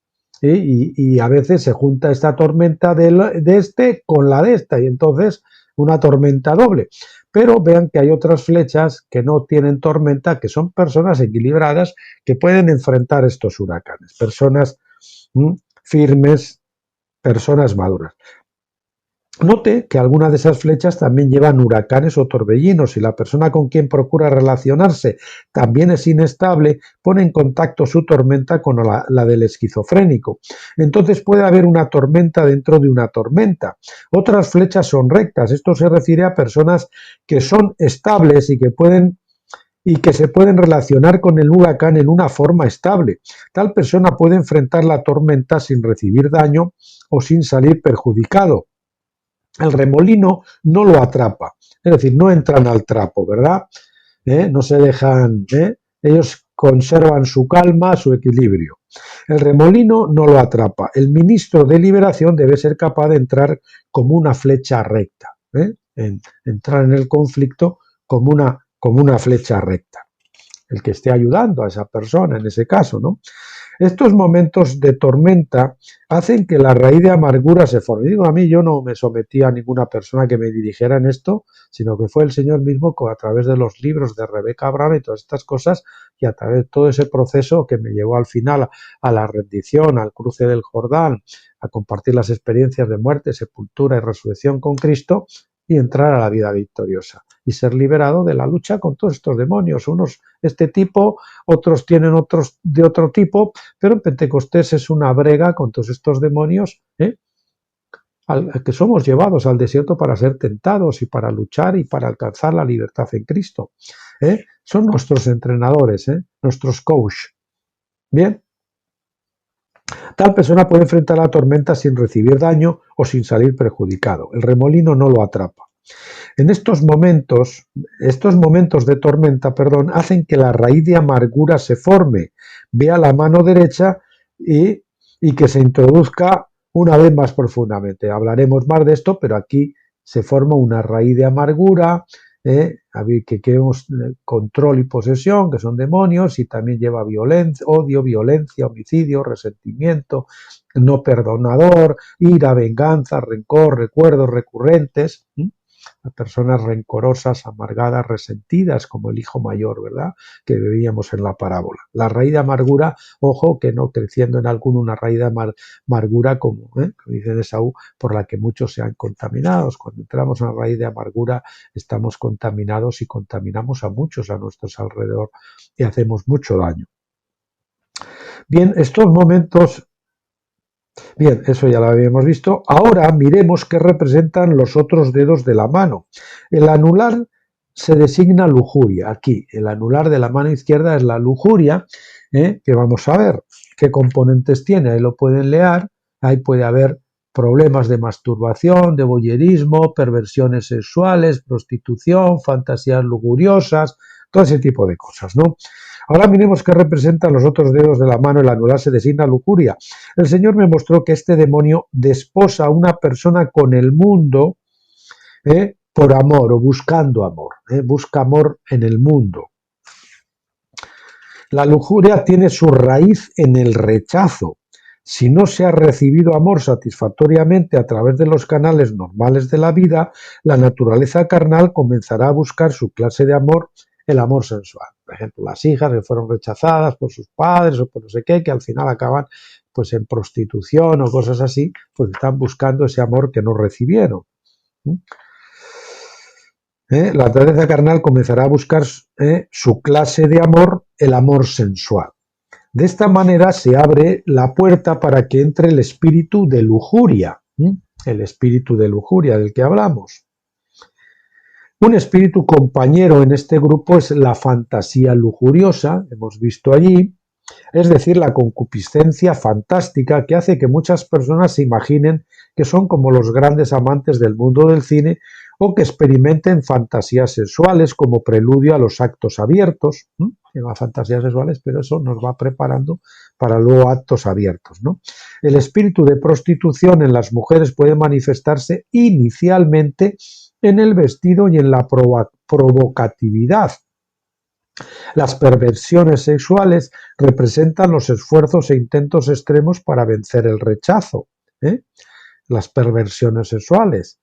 y a veces se junta esta tormenta de este con la de esta y entonces una tormenta doble. Pero vean que hay otras flechas que no tienen tormenta, que son personas equilibradas que pueden enfrentar estos huracanes. Personas firmes, personas maduras. Note que algunas de esas flechas también llevan huracanes o torbellinos. Si la persona con quien procura relacionarse también es inestable, pone en contacto su tormenta con la del esquizofrénico. Entonces puede haber una tormenta dentro de una tormenta. Otras flechas son rectas. Esto se refiere a personas que son estables y que se pueden relacionar con el huracán en una forma estable. Tal persona puede enfrentar la tormenta sin recibir daño o sin salir perjudicado. El remolino no lo atrapa, es decir, no entran al trapo, ¿verdad? No se dejan, ellos conservan su calma, su equilibrio. El remolino no lo atrapa. El ministro de liberación debe ser capaz de entrar como una flecha recta, entrar en el conflicto como una flecha recta. El que esté ayudando a esa persona en ese caso, ¿no? Estos momentos de tormenta hacen que la raíz de amargura se forme. Digo, a mí yo no me sometí a ninguna persona que me dirigiera en esto, sino que fue el Señor mismo a través de los libros de Rebeca Abraham y todas estas cosas y a través de todo ese proceso que me llevó al final a la rendición, al cruce del Jordán, a compartir las experiencias de muerte, sepultura y resurrección con Cristo y entrar a la vida victoriosa y ser liberado de la lucha con todos estos demonios, unos este tipo, otros tienen otros de otro tipo, pero en Pentecostés es una brega con todos estos demonios, al que somos llevados al desierto para ser tentados y para luchar y para alcanzar la libertad en Cristo. Son nuestros entrenadores, nuestros coach. Bien. Tal persona puede enfrentar la tormenta sin recibir daño o sin salir perjudicado. El remolino no lo atrapa. En estos momentos de tormenta, hacen que la raíz de amargura se forme, vea la mano derecha y que se introduzca una vez más profundamente. Hablaremos más de esto, pero aquí se forma una raíz de amargura, que queremos control y posesión, que son demonios, y también lleva violencia, odio, violencia, homicidio, resentimiento, no perdonador, ira, venganza, rencor, recuerdos recurrentes. Personas rencorosas, amargadas, resentidas, como el hijo mayor, ¿verdad?, que veíamos en la parábola. La raíz de amargura, ojo, que no creciendo en alguno una raíz de amargura como dice Esaú, por la que muchos sean contaminados. Cuando entramos en la raíz de amargura estamos contaminados y contaminamos a muchos a nuestros alrededor y hacemos mucho daño. Bien, estos momentos... Bien, eso ya lo habíamos visto. Ahora miremos qué representan los otros dedos de la mano. El anular se designa lujuria. Aquí, el anular de la mano izquierda es la lujuria, que vamos a ver qué componentes tiene. Ahí lo pueden leer. Ahí puede haber problemas de masturbación, de voyerismo, perversiones sexuales, prostitución, fantasías lujuriosas, todo ese tipo de cosas, ¿no? Ahora miremos qué representan los otros dedos de la mano. El anular se designa lujuria. El Señor me mostró que este demonio desposa a una persona con el mundo por amor o buscando amor. Busca amor en el mundo. La lujuria tiene su raíz en el rechazo. Si no se ha recibido amor satisfactoriamente a través de los canales normales de la vida, la naturaleza carnal comenzará a buscar su clase de amor, el amor sensual. Por ejemplo, las hijas que fueron rechazadas por sus padres o por no sé qué, que al final acaban pues en prostitución o cosas así, pues están buscando ese amor que no recibieron. La naturaleza carnal comenzará a buscar su clase de amor, el amor sensual. De esta manera se abre la puerta para que entre el espíritu de lujuria, el espíritu de lujuria del que hablamos. Un espíritu compañero en este grupo es la fantasía lujuriosa, hemos visto allí, es decir, la concupiscencia fantástica que hace que muchas personas se imaginen que son como los grandes amantes del mundo del cine o que experimenten fantasías sexuales como preludio a los actos abiertos. Se llama fantasías sexuales, pero eso nos va preparando para luego actos abiertos, ¿no? El espíritu de prostitución en las mujeres puede manifestarse inicialmente en el vestido y en la provocatividad. Las perversiones sexuales representan los esfuerzos e intentos extremos para vencer el rechazo. Las perversiones sexuales.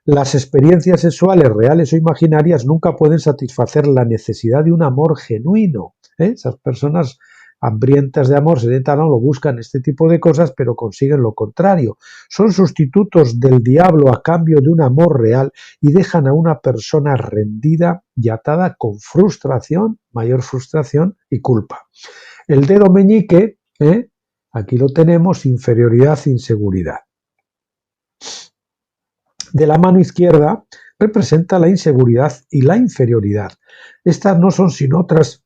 Las experiencias sexuales reales o imaginarias nunca pueden satisfacer la necesidad de un amor genuino. Esas personas hambrientas de amor, sedientas no lo buscan este tipo de cosas, pero consiguen lo contrario. Son sustitutos del diablo a cambio de un amor real y dejan a una persona rendida y atada con frustración, mayor frustración y culpa. El dedo meñique, aquí lo tenemos, inferioridad, inseguridad. De la mano izquierda representa la inseguridad y la inferioridad. Estas no son sino otras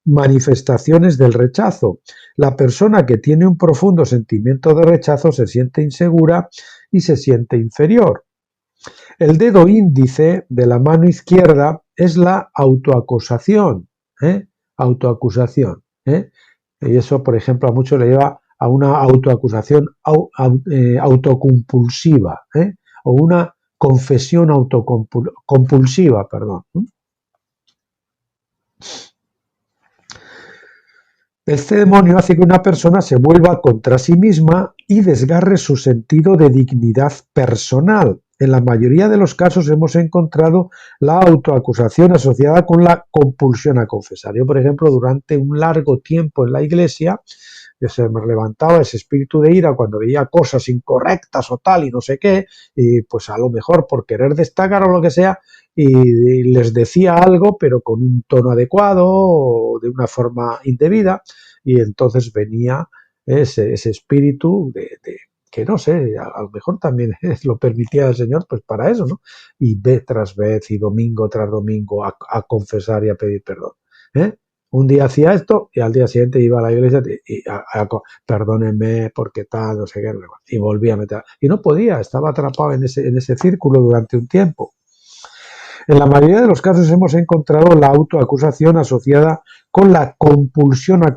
manifestaciones del rechazo. La persona que tiene un profundo sentimiento de rechazo se siente insegura y se siente inferior. El dedo índice de la mano izquierda es la autoacusación. Autoacusación. Y eso, por ejemplo, a muchos le lleva a una autoacusación autocompulsiva, o una confesión autocompulsiva, perdón. Este demonio hace que una persona se vuelva contra sí misma y desgarre su sentido de dignidad personal. En la mayoría de los casos hemos encontrado la autoacusación asociada con la compulsión a confesar. Yo, por ejemplo, durante un largo tiempo en la iglesia, se me levantaba ese espíritu de ira cuando veía cosas incorrectas o tal y no sé qué, y pues a lo mejor por querer destacar o lo que sea, y les decía algo pero con un tono adecuado o de una forma indebida, y entonces venía ese espíritu de que no sé, a lo mejor también lo permitía el Señor pues para eso, ¿no? Y vez tras vez y domingo tras domingo a confesar y a pedir perdón. Un día hacía esto y al día siguiente iba a la iglesia y perdónenme porque tal, no sé qué, y volvía a meter. Y no podía, estaba atrapado en ese círculo durante un tiempo. En la mayoría de los casos hemos encontrado la autoacusación asociada con la compulsión a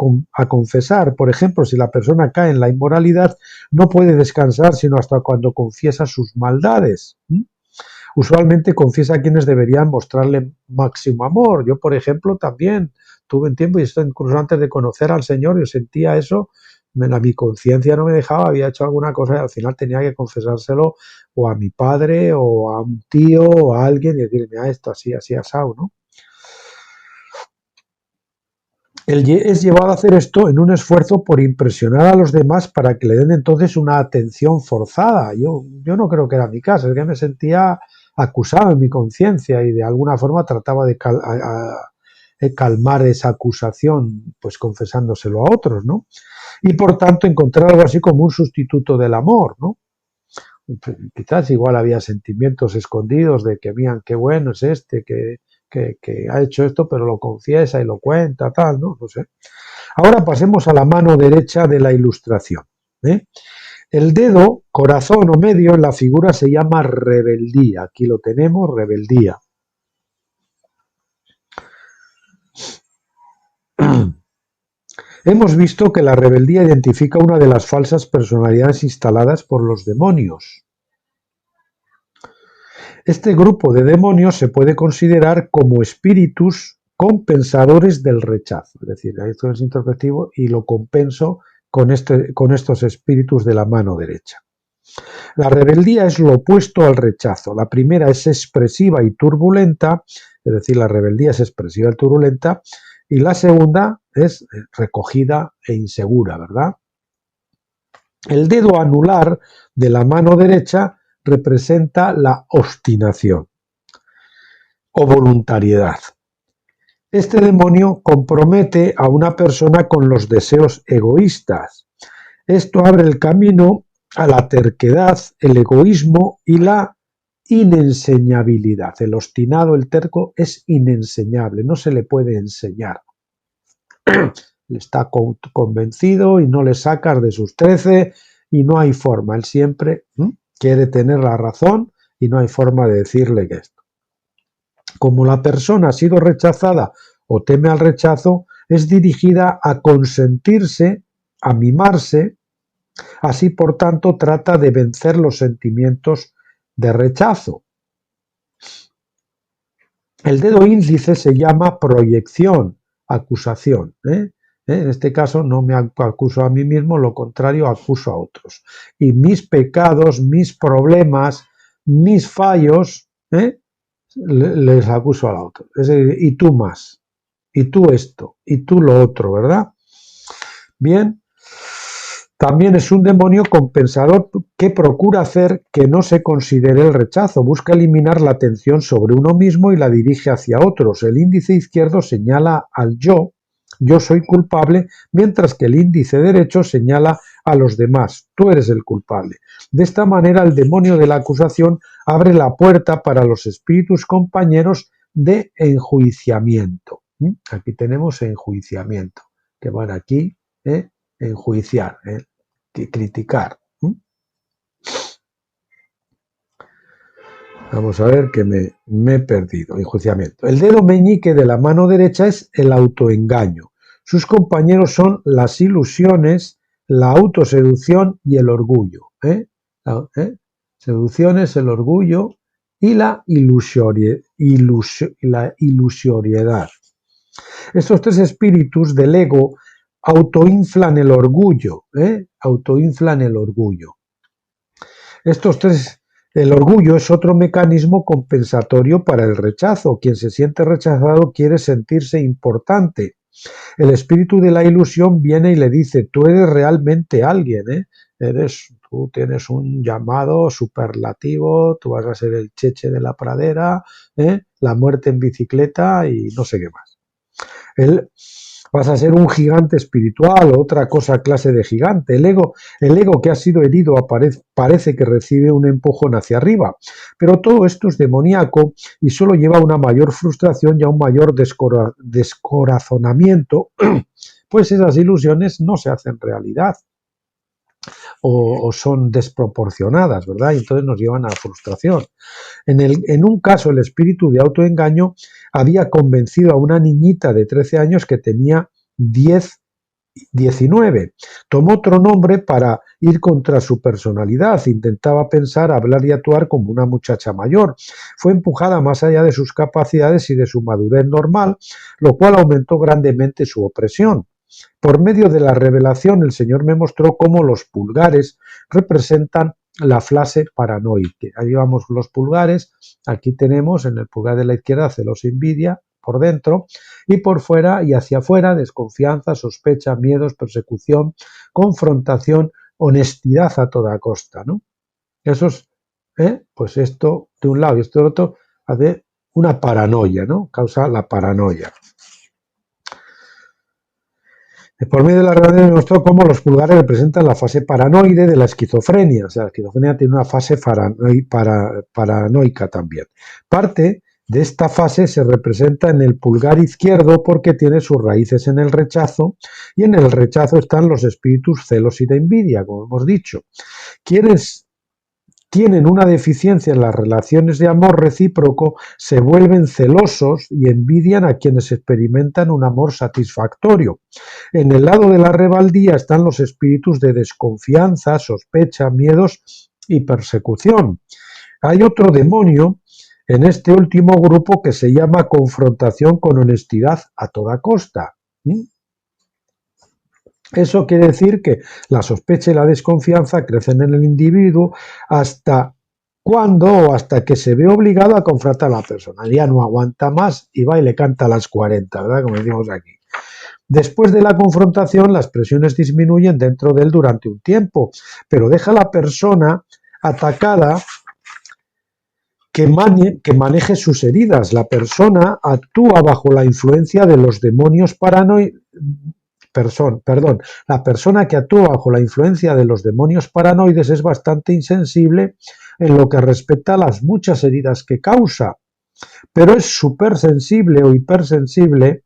confesar. Por ejemplo, si la persona cae en la inmoralidad, no puede descansar sino hasta cuando confiesa sus maldades. Usualmente confiesa a quienes deberían mostrarle máximo amor. Yo, por ejemplo, también tuve un tiempo, y esto incluso antes de conocer al Señor, yo sentía eso, mi conciencia no me dejaba, había hecho alguna cosa y al final tenía que confesárselo o a mi padre o a un tío o a alguien y decirle, mira, esto así, así, asado, ¿no? Es llevado a hacer esto en un esfuerzo por impresionar a los demás para que le den entonces una atención forzada. Yo no creo que era mi caso, es que me sentía acusado en mi conciencia y de alguna forma trataba de calmar esa acusación, pues confesándoselo a otros, ¿no? Y por tanto encontrar algo así como un sustituto del amor, ¿no? Quizás igual había sentimientos escondidos de que, miren, qué bueno es este, que ha hecho esto, pero lo confiesa y lo cuenta, tal, ¿no? No sé. Ahora pasemos a la mano derecha de la ilustración. El dedo, corazón o medio en la figura se llama rebeldía. Aquí lo tenemos, rebeldía. Hemos visto que la rebeldía identifica una de las falsas personalidades instaladas por los demonios. Este grupo de demonios se puede considerar como espíritus compensadores del rechazo. Es decir, esto es introspectivo y lo compenso con estos espíritus de la mano derecha. La rebeldía es lo opuesto al rechazo. La primera es expresiva y turbulenta, es decir, la rebeldía es expresiva y turbulenta, y la segunda es recogida e insegura, ¿verdad? El dedo anular de la mano derecha representa la obstinación o voluntariedad. Este demonio compromete a una persona con los deseos egoístas. Esto abre el camino a la terquedad, el egoísmo y la inenseñabilidad. El obstinado, el terco, es inenseñable, no se le puede enseñar. Está convencido y no le sacas de sus 13 y no hay forma. Él siempre quiere tener la razón y no hay forma de decirle que esto. Como la persona ha sido rechazada o teme al rechazo, es dirigida a consentirse, a mimarse. Así, por tanto, trata de vencer los sentimientos de rechazo. El dedo índice se llama proyección, acusación. En este caso no me acuso a mí mismo, lo contrario, acuso a otros. Y mis pecados, mis problemas, mis fallos, les acuso al otro. Es decir, y tú más, y tú esto, y tú lo otro, ¿verdad? Bien. También es un demonio compensador que procura hacer que no se considere el rechazo, busca eliminar la atención sobre uno mismo y la dirige hacia otros. El índice izquierdo señala al yo soy culpable, mientras que el índice derecho señala a los demás, tú eres el culpable. De esta manera el demonio de la acusación abre la puerta para los espíritus compañeros de enjuiciamiento. Aquí tenemos enjuiciamiento, que van aquí, enjuiciar, criticar. Vamos a ver que me he perdido. Enjuiciamiento. El dedo meñique de la mano derecha es el autoengaño. Sus compañeros son las ilusiones, la autoseducción y el orgullo. Seducciones, el orgullo y la ilusoriedad. Estos tres espíritus del ego autoinflan el orgullo, autoinflan el orgullo. El orgullo es otro mecanismo compensatorio para el rechazo. Quien se siente rechazado quiere sentirse importante. El espíritu de la ilusión viene y le dice, tú eres realmente alguien, tú tienes un llamado superlativo, tú vas a ser el Cheche de la pradera, la muerte en bicicleta y no sé qué más. Vas a ser un gigante espiritual o otra clase de gigante. El ego que ha sido herido parece que recibe un empujón hacia arriba. Pero todo esto es demoníaco y solo lleva a una mayor frustración y a un mayor descorazonamiento, pues esas ilusiones no se hacen realidad o son desproporcionadas, ¿verdad? Y entonces nos llevan a la frustración. En un caso, el espíritu de autoengaño había convencido a una niñita de 13 años que tenía 19. Tomó otro nombre para ir contra su personalidad. Intentaba pensar, hablar y actuar como una muchacha mayor. Fue empujada más allá de sus capacidades y de su madurez normal, lo cual aumentó grandemente su opresión. Por medio de la revelación, el Señor me mostró cómo los pulgares representan la fase paranoica. Ahí vamos los pulgares, aquí tenemos en el pulgar de la izquierda celos, envidia, por dentro, y por fuera y hacia afuera desconfianza, sospecha, miedos, persecución, confrontación, honestidad a toda costa, ¿no? Eso es, pues esto de un lado y esto del otro hace una paranoia, ¿no? Causa la paranoia. Por medio de la revelación me mostró cómo los pulgares representan la fase paranoide de la esquizofrenia. O sea, la esquizofrenia tiene una fase paranoica también. Parte de esta fase se representa en el pulgar izquierdo porque tiene sus raíces en el rechazo, y en el rechazo están los espíritus celos y de envidia, como hemos dicho. Quienes tienen una deficiencia en las relaciones de amor recíproco, se vuelven celosos y envidian a quienes experimentan un amor satisfactorio. En el lado de la rebeldía están los espíritus de desconfianza, sospecha, miedos y persecución. Hay otro demonio en este último grupo que se llama confrontación con honestidad a toda costa. Eso quiere decir que la sospecha y la desconfianza crecen en el individuo hasta hasta que se ve obligado a confrontar a la persona. Ya no aguanta más y va y le canta a las 40, ¿verdad? Como decimos aquí. Después de la confrontación, las presiones disminuyen dentro de él durante un tiempo, pero deja a la persona atacada que maneje sus heridas. La persona actúa bajo la influencia de los demonios la persona que actúa bajo la influencia de los demonios paranoides es bastante insensible en lo que respecta a las muchas heridas que causa, pero es supersensible o hipersensible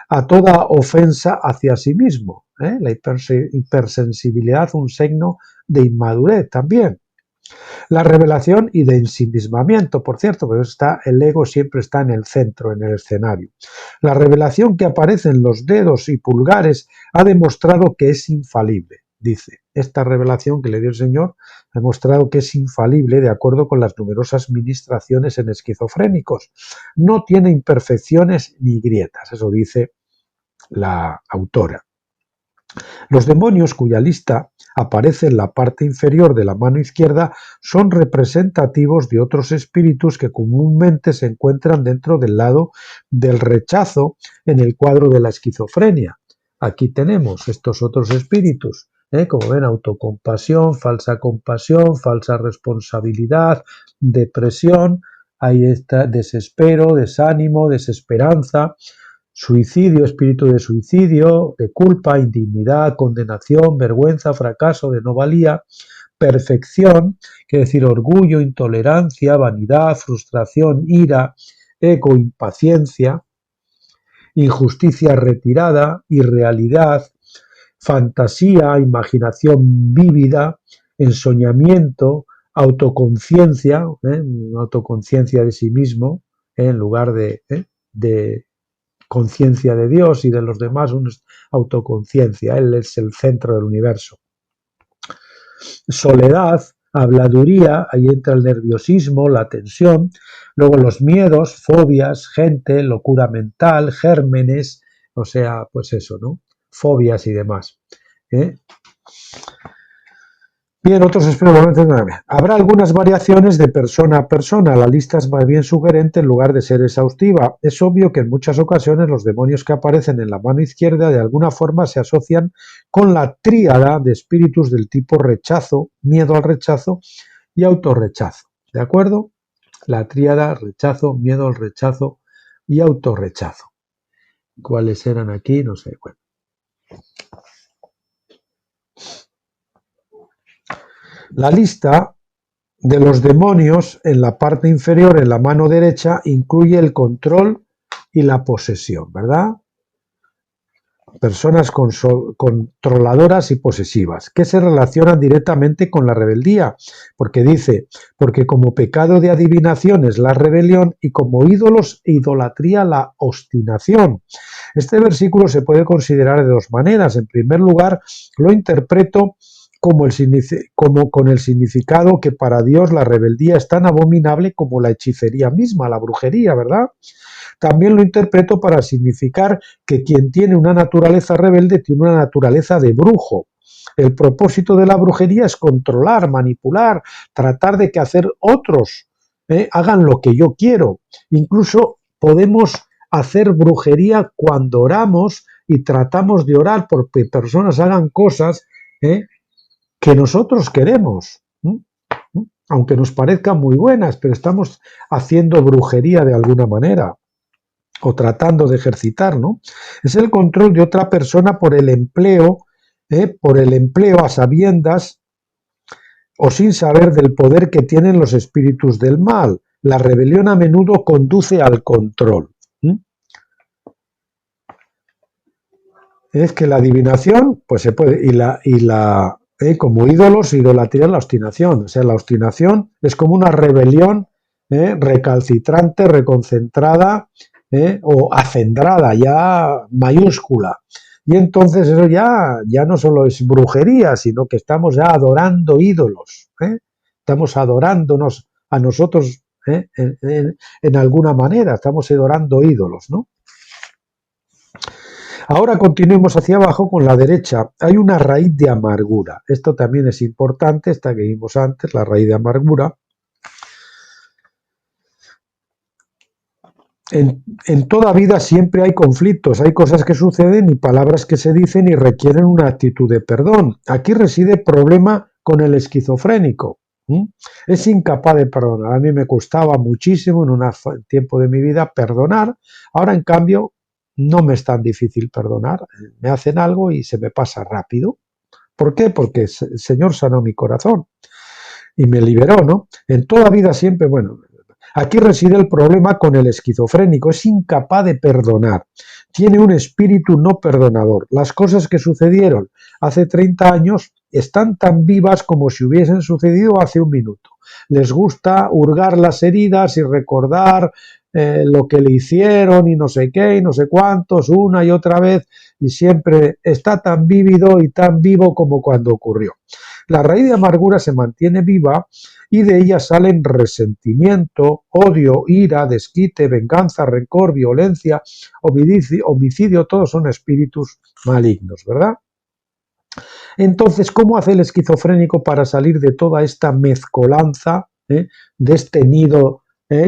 a toda ofensa hacia sí mismo. La hipersensibilidad, un signo de inmadurez también. La revelación y de ensimismamiento, por cierto, pero el ego siempre está en el centro, en el escenario. La revelación que aparece en los dedos y pulgares ha demostrado que es infalible, dice. Esta revelación que le dio el Señor ha demostrado que es infalible de acuerdo con las numerosas ministraciones en esquizofrénicos. No tiene imperfecciones ni grietas, eso dice la autora. Los demonios cuya lista aparece en la parte inferior de la mano izquierda son representativos de otros espíritus que comúnmente se encuentran dentro del lado del rechazo en el cuadro de la esquizofrenia. Aquí tenemos estos otros espíritus, como ven, autocompasión, falsa responsabilidad, depresión, ahí está desespero, desánimo, desesperanza, suicidio, espíritu de suicidio, de culpa, indignidad, condenación, vergüenza, fracaso, de no valía, perfección, quiere decir orgullo, intolerancia, vanidad, frustración, ira, ego, impaciencia, injusticia retirada, irrealidad, fantasía, imaginación vívida, ensoñamiento, autoconciencia, autoconciencia de sí mismo, en lugar de conciencia de Dios y de los demás, una autoconciencia, Él es el centro del universo. Soledad, habladuría, ahí entra el nerviosismo, la tensión, luego los miedos, fobias, gente, locura mental, gérmenes, o sea, pues eso, ¿no? Fobias y demás. Bien, otros experimentos. Habrá algunas variaciones de persona a persona. La lista es más bien sugerente en lugar de ser exhaustiva. Es obvio que en muchas ocasiones los demonios que aparecen en la mano izquierda de alguna forma se asocian con la tríada de espíritus del tipo rechazo, miedo al rechazo y autorrechazo. ¿De acuerdo? La tríada, rechazo, miedo al rechazo y autorrechazo. ¿Cuáles eran aquí? No sé. Bueno. La lista de los demonios en la parte inferior, en la mano derecha, incluye el control y la posesión, ¿verdad? Personas controladoras y posesivas, que se relacionan directamente con la rebeldía, porque dice, porque como pecado de adivinación es la rebelión y como ídolos e idolatría la obstinación. Este versículo se puede considerar de dos maneras. En primer lugar, lo interpreto como con el significado que para Dios la rebeldía es tan abominable como la hechicería misma, la brujería, ¿verdad? También lo interpreto para significar que quien tiene una naturaleza rebelde tiene una naturaleza de brujo. El propósito de la brujería es controlar, manipular, tratar de que hacer otros hagan lo que yo quiero. Incluso podemos hacer brujería cuando oramos y tratamos de orar porque personas hagan cosas que nosotros queremos, aunque nos parezcan muy buenas, pero estamos haciendo brujería de alguna manera o tratando de ejercitar, ¿no? Es el control de otra persona por el empleo a sabiendas o sin saber del poder que tienen los espíritus del mal. La rebelión a menudo conduce al control. Es que la adivinación, pues se puede, y la como ídolos, idolatría es la obstinación. O sea, la obstinación es como una rebelión recalcitrante, reconcentrada o acendrada, ya mayúscula. Y entonces eso ya no solo es brujería, sino que estamos ya adorando ídolos. Estamos adorándonos a nosotros en alguna manera, estamos adorando ídolos, ¿no? Ahora continuemos hacia abajo con la derecha. Hay una raíz de amargura. Esto también es importante, esta que vimos antes, la raíz de amargura. En toda vida siempre hay conflictos, hay cosas que suceden y palabras que se dicen y requieren una actitud de perdón. Aquí reside el problema con el esquizofrénico. Es incapaz de perdonar. A mí me costaba muchísimo en un tiempo de mi vida perdonar. Ahora, en cambio, no me es tan difícil perdonar. Me hacen algo y se me pasa rápido. ¿Por qué? Porque el Señor sanó mi corazón y me liberó, ¿no? En toda vida siempre, bueno, aquí reside el problema con el esquizofrénico. Es incapaz de perdonar. Tiene un espíritu no perdonador. Las cosas que sucedieron hace 30 años están tan vivas como si hubiesen sucedido hace un minuto. Les gusta hurgar las heridas y recordar lo que le hicieron y no sé qué y no sé cuántos una y otra vez, y siempre está tan vívido y tan vivo como cuando ocurrió. La raíz de amargura se mantiene viva y de ella salen resentimiento, odio, ira, desquite, venganza, rencor, violencia, homicidio, todos son espíritus malignos, ¿verdad? Entonces, ¿cómo hace el esquizofrénico para salir de toda esta mezcolanza, de este nido,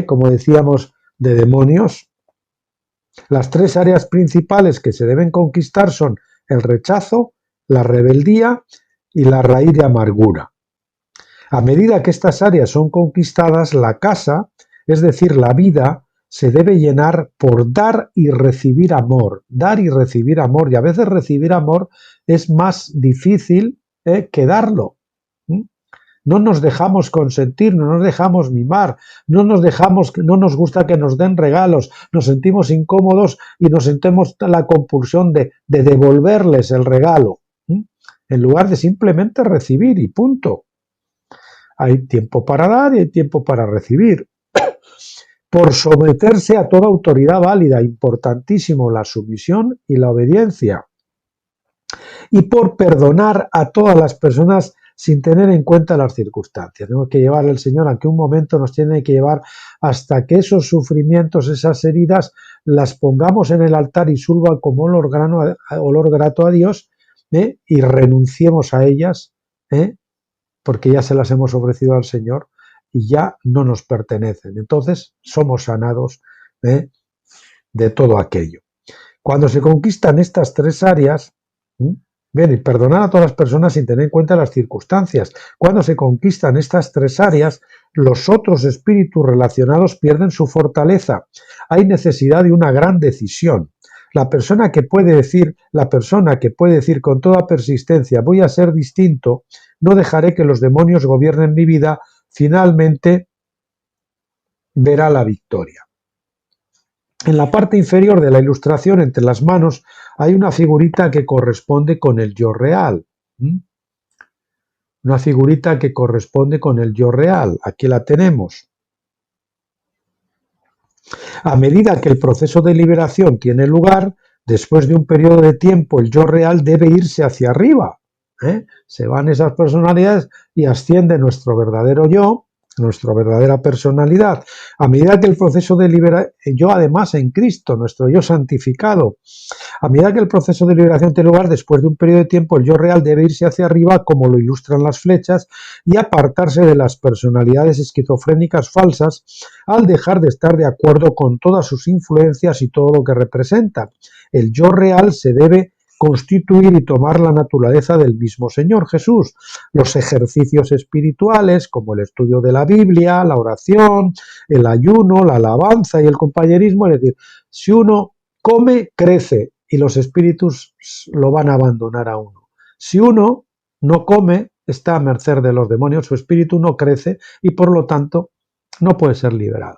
como decíamos, de demonios? Las tres áreas principales que se deben conquistar son el rechazo, la rebeldía y la raíz de amargura. A medida que estas áreas son conquistadas, la casa, es decir, la vida, se debe llenar por dar y recibir amor. Dar y recibir amor. Y a veces recibir amor es más difícil que darlo. No nos dejamos consentir, no nos dejamos mimar, no nos gusta que nos den regalos, nos sentimos incómodos y nos sentimos la compulsión de devolverles el regalo, en lugar de simplemente recibir y punto. Hay tiempo para dar y hay tiempo para recibir. Por someterse a toda autoridad válida, importantísimo la sumisión y la obediencia. Y por perdonar a todas las personas sin tener en cuenta las circunstancias. Tenemos que llevar al Señor, aunque un momento nos tiene que llevar hasta que esos sufrimientos, esas heridas, las pongamos en el altar y suban como olor grato a Dios, y renunciemos a ellas, porque ya se las hemos ofrecido al Señor y ya no nos pertenecen. Entonces somos sanados de todo aquello. Cuando se conquistan estas tres áreas, bien, y perdonar a todas las personas sin tener en cuenta las circunstancias. Cuando se conquistan estas tres áreas, los otros espíritus relacionados pierden su fortaleza. Hay necesidad de una gran decisión. La persona que puede decir con toda persistencia, voy a ser distinto, no dejaré que los demonios gobiernen mi vida, finalmente verá la victoria. En la parte inferior de la ilustración, entre las manos, hay una figurita que corresponde con el yo real. Una figurita que corresponde con el yo real. Aquí la tenemos. A medida que el proceso de liberación tiene lugar, después de un periodo de tiempo, el yo real debe irse hacia arriba. Se van esas personalidades y asciende nuestro verdadero yo, nuestra verdadera personalidad. A medida que el proceso de liberación, yo además en Cristo, nuestro yo santificado, a medida que el proceso de liberación tiene lugar, después de un periodo de tiempo, el yo real debe irse hacia arriba, como lo ilustran las flechas, y apartarse de las personalidades esquizofrénicas falsas, al dejar de estar de acuerdo con todas sus influencias y todo lo que representan. El yo real se debe constituir y tomar la naturaleza del mismo Señor Jesús. Los ejercicios espirituales, como el estudio de la Biblia, la oración, el ayuno, la alabanza y el compañerismo, es decir, si uno come, crece y los espíritus lo van a abandonar a uno. Si uno no come, está a merced de los demonios, su espíritu no crece y por lo tanto no puede ser liberado.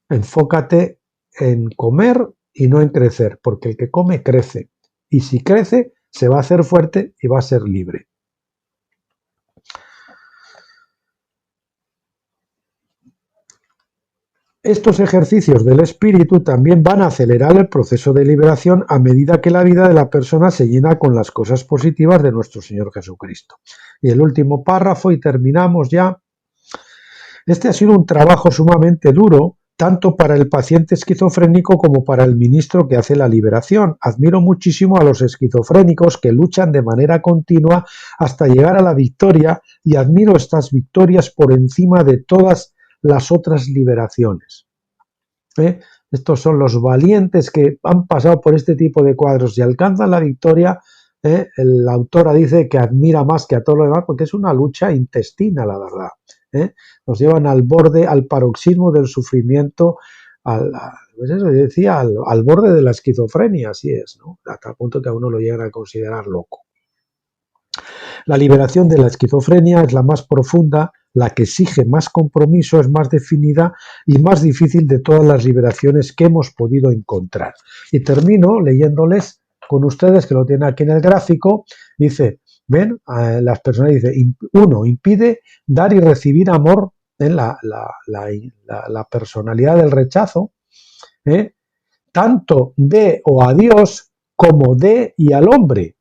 Enfócate en comer y no en crecer, porque el que come crece. Y si crece, se va a hacer fuerte y va a ser libre. Estos ejercicios del espíritu también van a acelerar el proceso de liberación a medida que la vida de la persona se llena con las cosas positivas de nuestro Señor Jesucristo. Y el último párrafo, y terminamos ya. Este ha sido un trabajo sumamente duro, tanto para el paciente esquizofrénico como para el ministro que hace la liberación. Admiro muchísimo a los esquizofrénicos que luchan de manera continua hasta llegar a la victoria, y admiro estas victorias por encima de todas las otras liberaciones. Estos son los valientes que han pasado por este tipo de cuadros y alcanzan la victoria. La autora dice que admira más que a todo lo demás porque es una lucha intestina, la verdad. Nos llevan al borde, al paroxismo del sufrimiento, pues eso, yo decía, al borde de la esquizofrenia, así es, ¿no? Hasta el punto que a uno lo llegan a considerar loco. La liberación de la esquizofrenia es la más profunda, la que exige más compromiso, es más definida y más difícil de todas las liberaciones que hemos podido encontrar. Y termino leyéndoles con ustedes, que lo tienen aquí en el gráfico. Dice, ven, las personas, dice, 1, impide dar y recibir amor, la personalidad del rechazo, tanto de o a Dios como de y al hombre.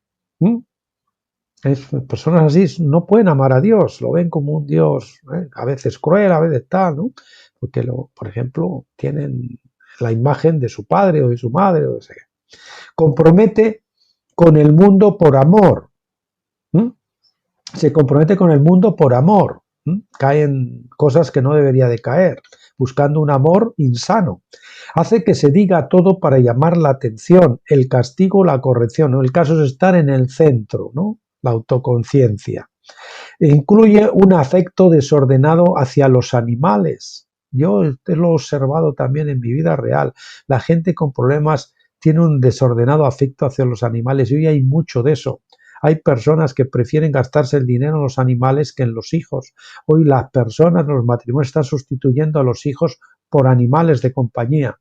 Personas así no pueden amar a Dios, lo ven como un Dios, a veces cruel, a veces tal, ¿no? Porque, por ejemplo, tienen la imagen de su padre o de su madre, o de ese. Compromete con el mundo por amor. Se compromete con el mundo por amor. Caen cosas que no debería de caer, buscando un amor insano. Hace que se diga todo para llamar la atención, el castigo, la corrección, ¿no? El caso es estar en el centro, ¿no? La autoconciencia. Incluye un afecto desordenado hacia los animales. Yo lo he observado también en mi vida real. La gente con problemas tiene un desordenado afecto hacia los animales, y hoy hay mucho de eso. Hay personas que prefieren gastarse el dinero en los animales que en los hijos. Hoy las personas, los matrimonios, están sustituyendo a los hijos por animales de compañía,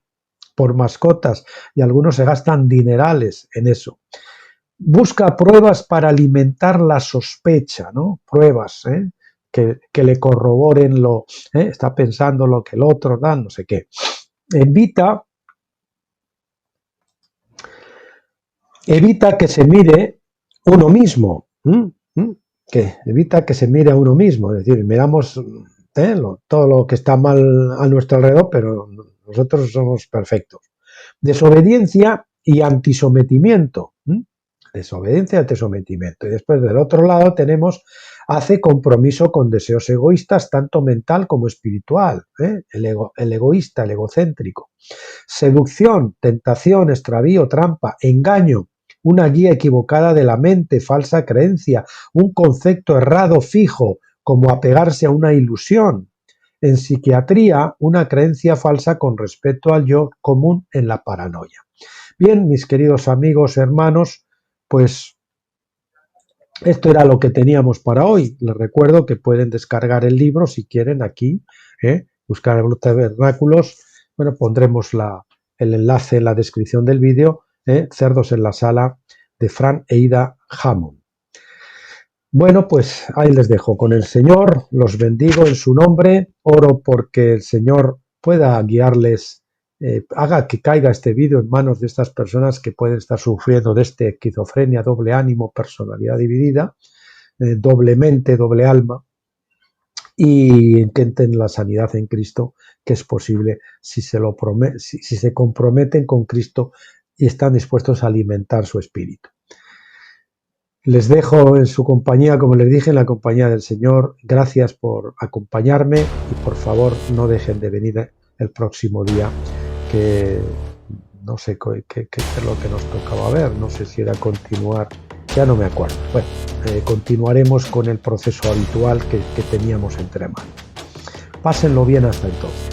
por mascotas, y algunos se gastan dinerales en eso. Busca pruebas para alimentar la sospecha, ¿no? Pruebas, que le corroboren está pensando lo que el otro da, no sé qué. Evita que se mire uno mismo, que evita que se mire a uno mismo, es decir, miramos todo lo que está mal a nuestro alrededor, pero nosotros somos perfectos. Desobediencia y antisometimiento. Desobediencia y antisometimiento. Y después del otro lado tenemos, hace compromiso con deseos egoístas, tanto mental como espiritual. El egoísta, el egocéntrico. Seducción, tentación, extravío, trampa, engaño, una guía equivocada de la mente, falsa creencia, un concepto errado fijo, como apegarse a una ilusión. En psiquiatría, una creencia falsa con respecto al yo común en la paranoia. Bien, mis queridos amigos, hermanos, pues esto era lo que teníamos para hoy. Les recuerdo que pueden descargar el libro si quieren aquí, buscar el Tabernáculos. Bueno, pondremos el enlace en la descripción del vídeo, Cerdos en la Sala, de Fran e Ida Hammond. Bueno, pues ahí les dejo con el Señor, los bendigo en su nombre, oro porque el Señor pueda guiarles, haga que caiga este vídeo en manos de estas personas que pueden estar sufriendo de esquizofrenia, doble ánimo, personalidad dividida, doble mente, doble alma, y intenten la sanidad en Cristo, que es posible si se comprometen con Cristo y están dispuestos a alimentar su espíritu. Les dejo en su compañía, como les dije, en la compañía del Señor. Gracias por acompañarme y por favor no dejen de venir el próximo día, que no sé qué es lo que nos tocaba ver, no sé si era continuar, ya no me acuerdo. Bueno, continuaremos con el proceso habitual que teníamos entre manos. Pásenlo bien hasta entonces.